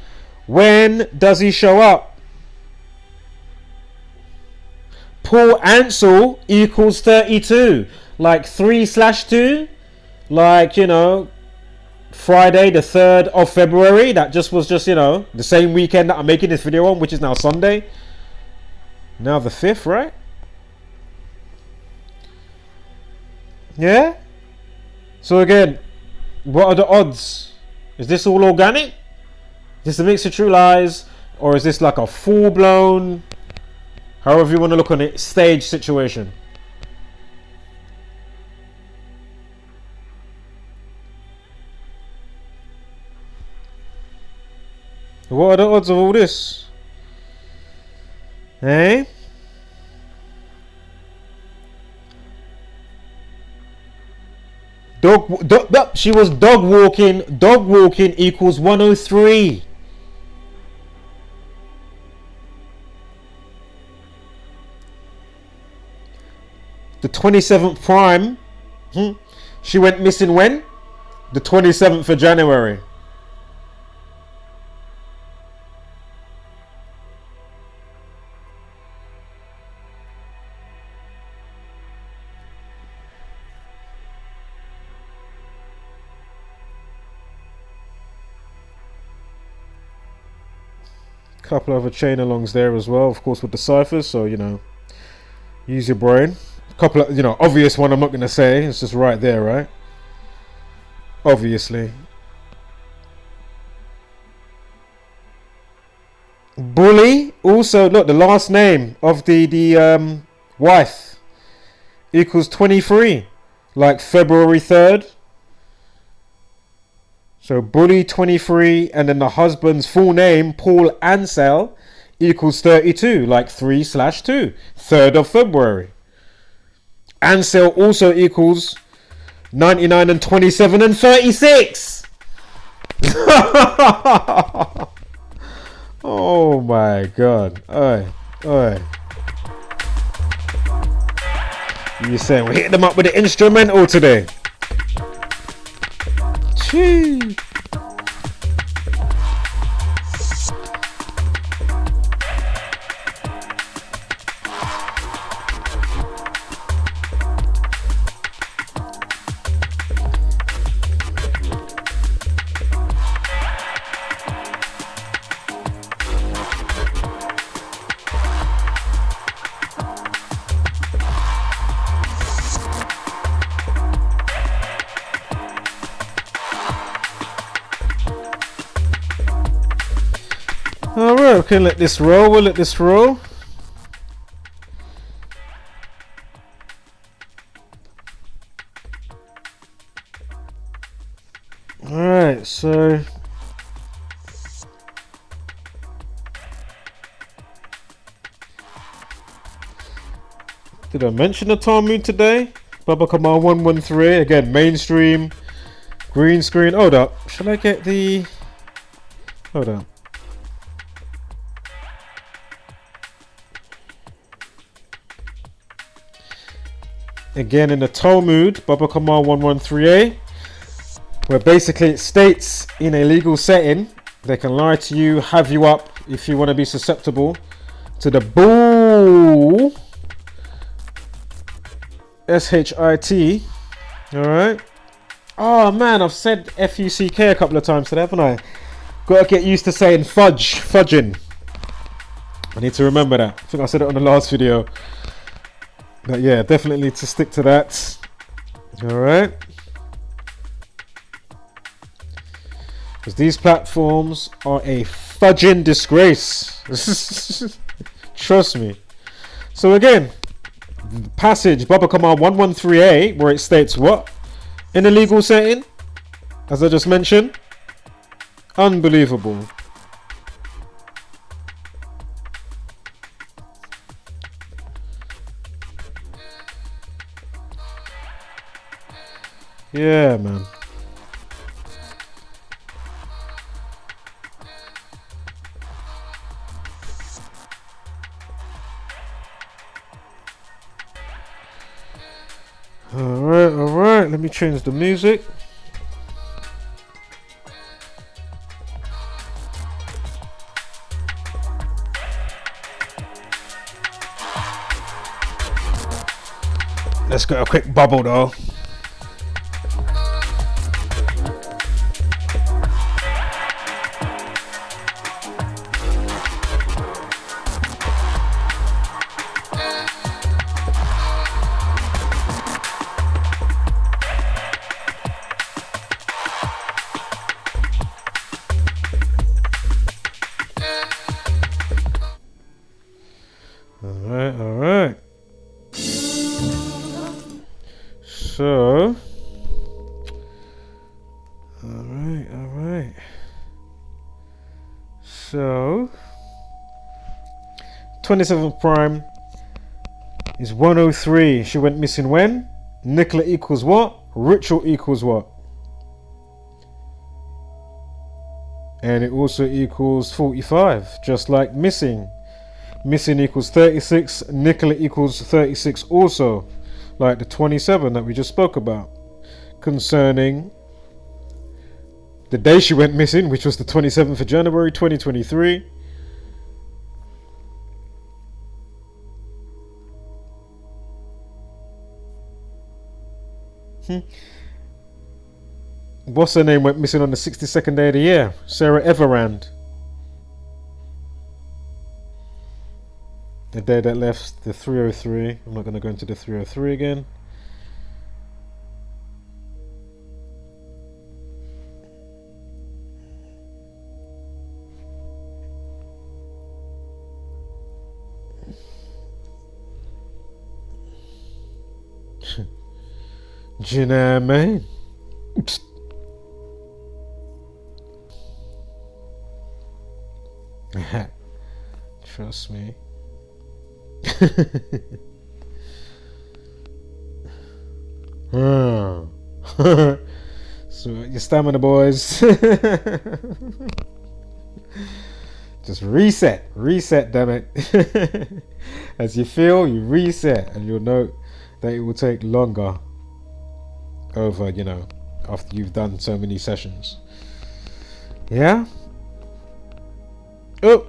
When does he show up? Paul Ansel equals 32. Like 3/2. Like, Friday the 3rd of February. That was the same weekend that I'm making this video on, which is now Sunday. Now the 5th, right? Yeah? So again, what are the odds? Is this all organic? Is this a mix of true lies? Or is this like a full-blown, however you want to look on it, stage situation? What are the odds of all this? Eh? She was dog walking. Dog walking equals 103. The 27th prime. She went missing when? The 27th of January. Couple of other chain alongs there as well, of course, with the ciphers, so use your brain. A couple of obvious one I'm not going to say, it's just right there, right? Obviously. Bulley, also look, the last name of the wife equals 23, like February 3rd. So Bulley 23, and then the husband's full name, Paul Ansel, equals 32, like 3/2, 3rd of February. Ansel also equals 99 and 27 and 36. Oh my God. Oi. You saying we hit them up with the instrumental today? Chee. Alright, we can let this roll. We'll let this roll. Alright, so did I mention the Talmud today? Baba Kamal 113, again, mainstream, green screen. Hold up, shall I get the... Hold up. Again in the Talmud, Baba Kamal 113a. where basically it states in a legal setting they can lie to you, have you up if you want to be susceptible to the bull, S-H-I-T. Alright. Oh man, I've said F-U-C-K a couple of times today, haven't I? Gotta get used to saying fudging. I need to remember that. I think I said it on the last video. But yeah, definitely to stick to that. Alright. Because these platforms are a fudging disgrace. Trust me. So again, the passage, Baba Command 113A, where it states what? In a legal setting, as I just mentioned. Unbelievable. Yeah, man. Alright, let me change the music. Let's get a quick bubble though. Alright. So, alright. So, 27th prime is 103. She went missing when? Nicola equals what? Ritual equals what? And it also equals 45, just like missing. Missing equals 36, Nicola equals 36 also, like the 27 that we just spoke about, concerning the day she went missing, which was the 27th of January 2023. What's her name went missing on the 62nd day of the year? Sarah Everand. The day that left the 303. I'm not going to go into the 303 again. Do you know what I mean? Trust me. So your stamina, boys. Just reset, damn it. As you feel, you reset, and you'll note that it will take longer over, you know, after you've done so many sessions. Yeah. Oh,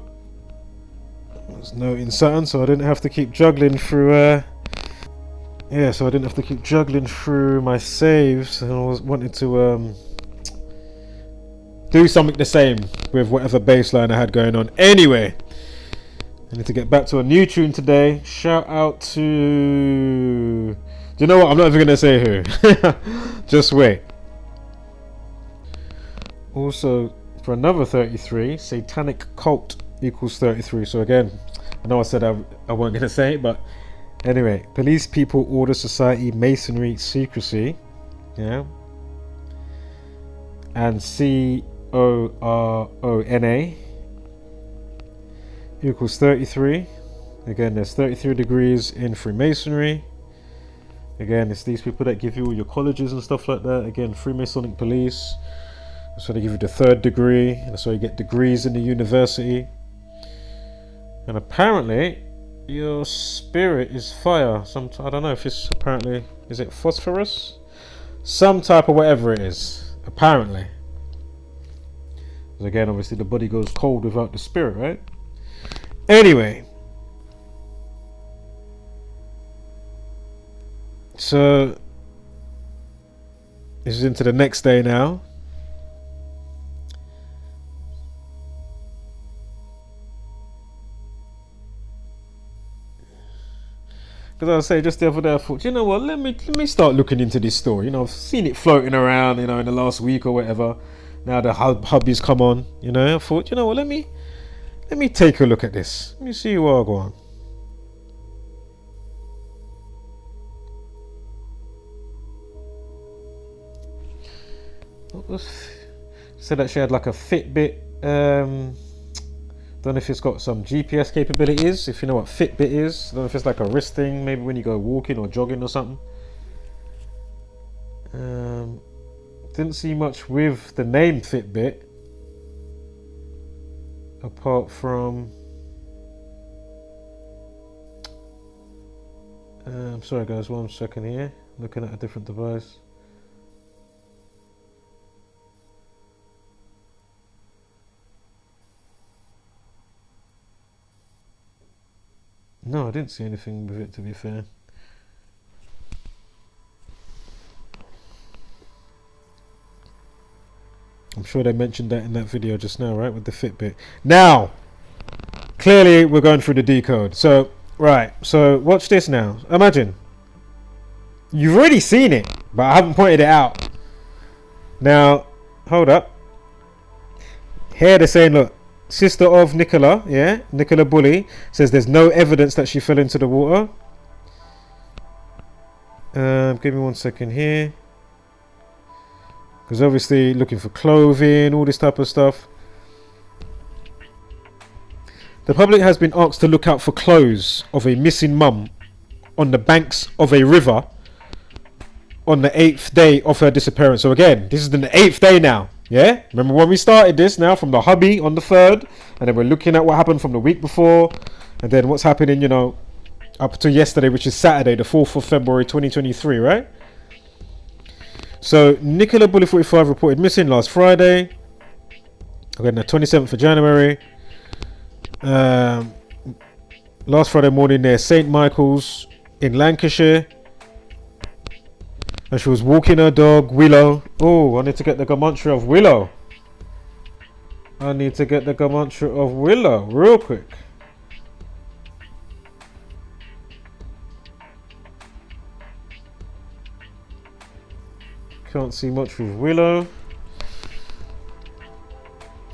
I was noting something, so I didn't have to keep juggling through. Yeah, so I didn't have to keep juggling through my saves, and I wanted to do something the same with whatever baseline I had going on. Anyway, I need to get back to a new tune today. Shout out to... Do you know what? I'm not even going to say who. Just wait. Also, for another 33, Satanic Cult equals 33. So again, I know I said I wasn't going to say it, but anyway, Police, People, Order, Society, Masonry, Secrecy. Yeah. And CORONA equals 33. Again, there's 33 degrees in Freemasonry. Again, it's these people that give you all your colleges and stuff like that. Again, Freemasonic police. That's why they give you the 3rd degree. That's why you get degrees in the university. And apparently, your spirit is fire. I don't know if it's apparently... Is it phosphorus? Some type of whatever it is. apparently. Because again, obviously the body goes cold without the spirit, right? Anyway, so this is into the next day now. Because I was saying just the other day, I thought, you know what, let me start looking into this story. You know, I've seen it floating around, you know, in the last week or whatever. Now the hubby's come on, you know. I thought, you know what, let me take a look at this. Let me see what I go on. What was? Said that she had like a Fitbit. Don't know if it's got some GPS capabilities. If you know what Fitbit is, don't know if it's like a wrist thing. Maybe when you go walking or jogging or something. Didn't see much with the name Fitbit, apart from. Sorry guys, 1 second here. Looking at a different device. No, I didn't see anything with it, to be fair. I'm sure they mentioned that in that video just now, right, with the Fitbit. Now, clearly we're going through the decode. So, right, so watch this now. Imagine. You've already seen it, but I haven't pointed it out. Now, hold up. Here they're saying, look, sister of Nicola, yeah, Nicola Bulley, says there's no evidence that she fell into the water. Give me 1 second here. Because obviously looking for clothing, all this type of stuff. The public has been asked to look out for clothes of a missing mum on the banks of a river on the 8th day of her disappearance. So again, this is the 8th day now. Yeah, remember when we started this now from the hubby on the 3rd, and then we're looking at what happened from the week before, and then what's happening, you know, up to yesterday, which is Saturday, the 4th of February 2023, right? So Nicola Bulley 45 reported missing last Friday, again the 27th of January. Last Friday morning near St. Michael's in Lancashire. And she was walking her dog, Willow. Oh, I need to get the Gematria of Willow. I need to get the Gematria of Willow real quick. Can't see much with Willow.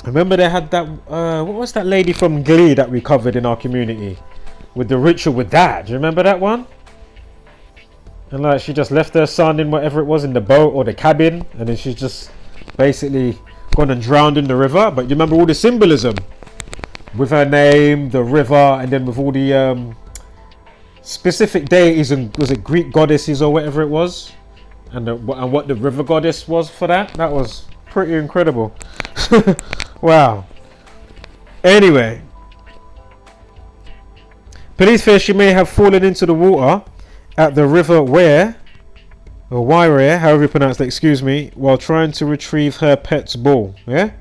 Remember they had that, what was that lady from Glee that we covered in our community? With the ritual with that. Do you remember that one? And like she just left her son in whatever it was in the boat or the cabin, and then she's just basically gone and drowned in the river. But you remember all the symbolism with her name, the river, and then with all the specific deities and was it Greek goddesses or whatever it was, and what the river goddess was for that. That was pretty incredible. Wow. Anyway, police fear she may have fallen into the water at the river Ware, or Wyre, however you pronounce that, excuse me, while trying to retrieve her pet's ball. Yeah?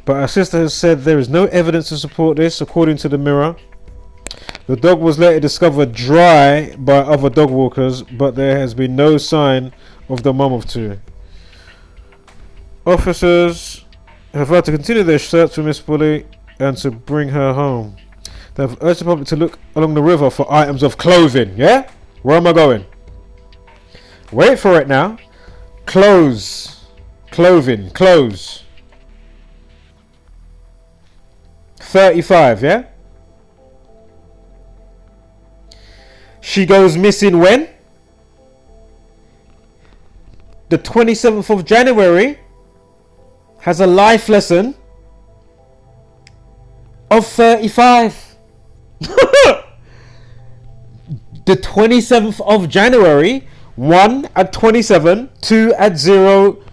But her sister has said there is no evidence to support this, according to the Mirror. The dog was later discovered dry by other dog walkers, but there has been no sign of the mum of two. Officers have had to continue their search for Miss Bulley and to bring her home. They have urged the public to look along the river for items of clothing. Yeah? Where am I going? Wait for it now. Clothes. Clothing. Clothes. 35, yeah? She goes missing when? The 27th of January. Has a life lesson of 35. The 27th of January, 1 at 27, 2 at 0,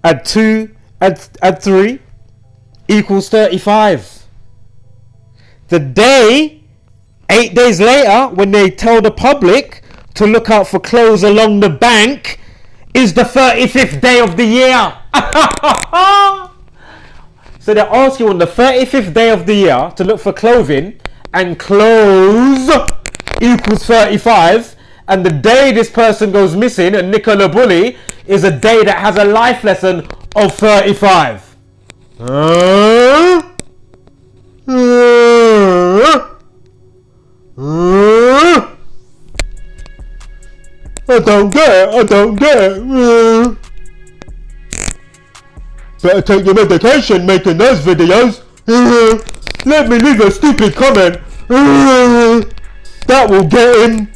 at 2 at 3 equals 35. The day, 8 days later, when they tell the public to look out for clothes along the bank is the 35th day of the year. So they ask you on the 35th day of the year to look for clothing, and clothes equals 35, and the day this person goes missing, and Nicola Bulley, is a day that has a life lesson of 35. I don't get it. Better take your medication making those videos. Let me leave a stupid comment. That will get him.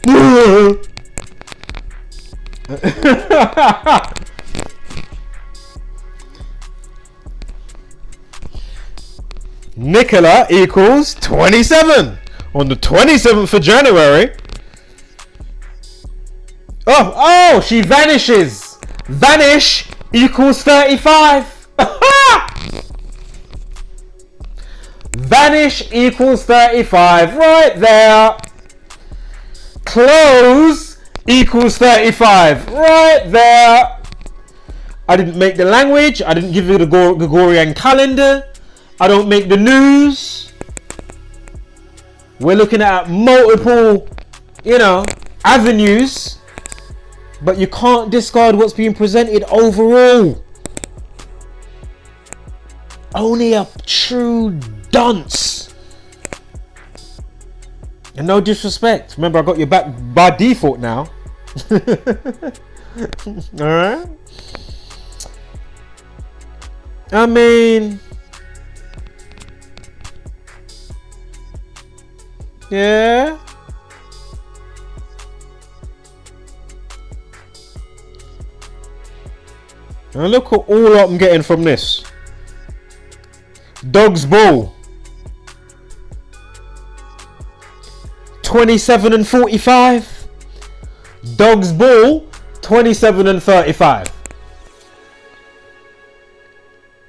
Nicola equals 27 on the 27th of January. Oh, she vanishes. Vanish equals 35. Vanish equals 35 right there. Close equals 35 right there. I didn't make the language. I didn't give you the Gregorian calendar. I don't make the news. We're looking at multiple, avenues, but you can't discard what's being presented overall. Only a true dunce. And no disrespect. Remember, I got your back by default now. Alright? I mean, yeah. And look at all I'm getting from this. Dog's Ball 27 and 45. Dog's Ball 27 and 35.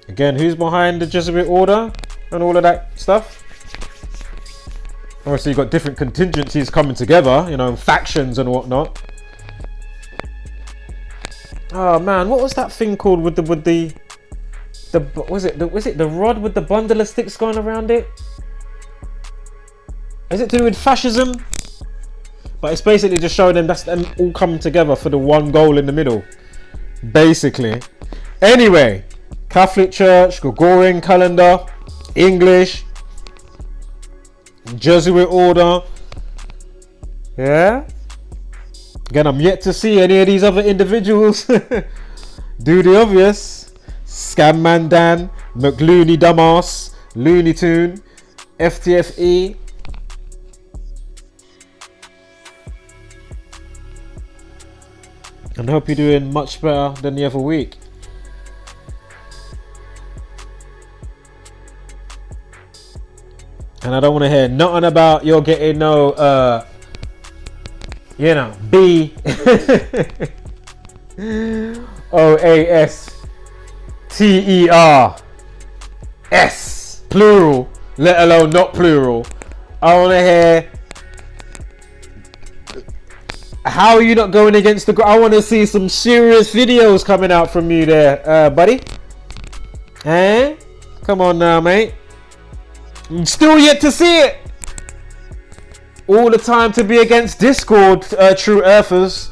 Again, who's behind the Jesuit Order and all of that stuff? Obviously, you've got different contingencies coming together, factions and whatnot. Oh man, what was that thing called with the was it the rod with the bundle of sticks going around it? Is it to do with fascism? But it's basically just showing them that's them all coming together for the one goal in the middle, basically. Anyway, Catholic Church, Gregorian calendar, English, Jesuit Order. Yeah. Again, I'm yet to see any of these other individuals do the obvious. Scamman Dan, McLooney Dumbass, Looney Tune, FTFE. And I hope you're doing much better than the other week. And I don't want to hear nothing about you're getting no, B OASTERS plural, let alone not plural. I want to hear how are you not going against the. I want to see some serious videos coming out from you there, buddy. Eh? Come on now, mate. Still yet to see it. All the time to be against Discord, True Earthers,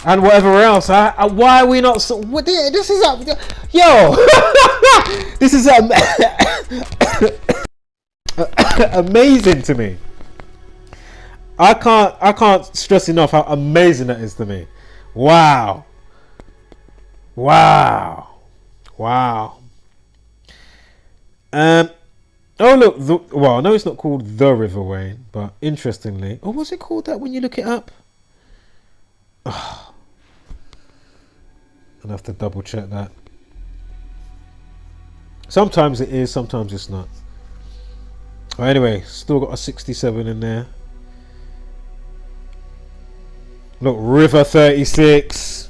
and whatever else. Why are we not? This is yo. This is amazing to me. I can't stress enough how amazing that is to me. Wow. Oh look, I know it's not called the River Wayne, but interestingly, what's it called that when you look it up? I'll have to double check that. Sometimes it is, sometimes it's not. Anyway, still got a 67 in there. Look, River 36,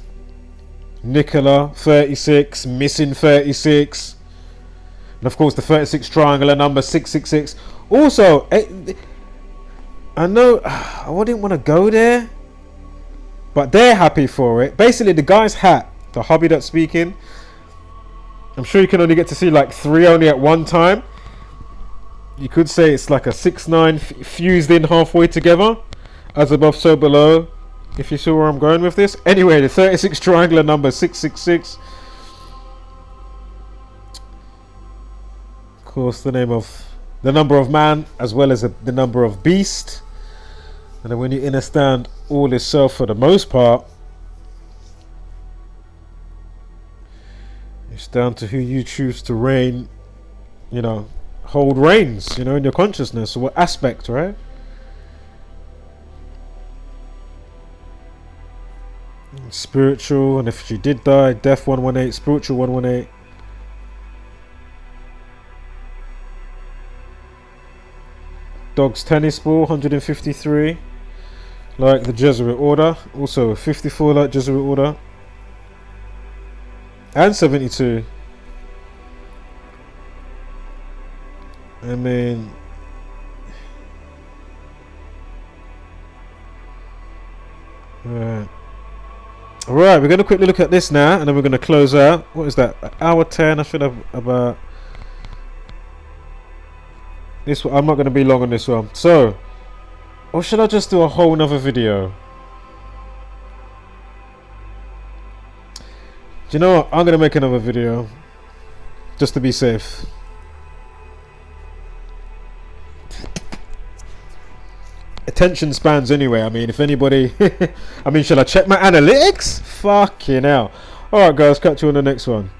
Nicola 36, missing 36. And of course the 36 triangular number 666. Also, I know I wouldn't want to go there, but they're happy for it. Basically, the guy's hat the hubby that's speaking. I'm sure you can only get to see like 3 only at one time. You could say it's like a 6-9 fused in halfway together, as above so below, if you see where I'm going with this. Anyway, the 36 triangular number 666. Of course, the number of man as well as the number of beast. And then when you understand all is self for the most part, it's down to who you choose to reign, you know, hold reigns, you know, in your consciousness, or what aspect, right? Spiritual, and if she did die, death 118, spiritual 118. Dog's tennis ball 153, like the Jesuit Order, also 54 like Jesuit Order, and 72. I mean, right. Alright, we're going to quickly look at this now, and then we're going to close out. What is that? Hour 10, I should have about... This one, I'm not going to be long on this one. So, or should I just do a whole nother video? Do you know what? I'm going to make another video, just to be safe. Attention spans anyway. I mean, if anybody I mean, should I check my analytics? Fucking hell. Alright guys, catch you on the next one.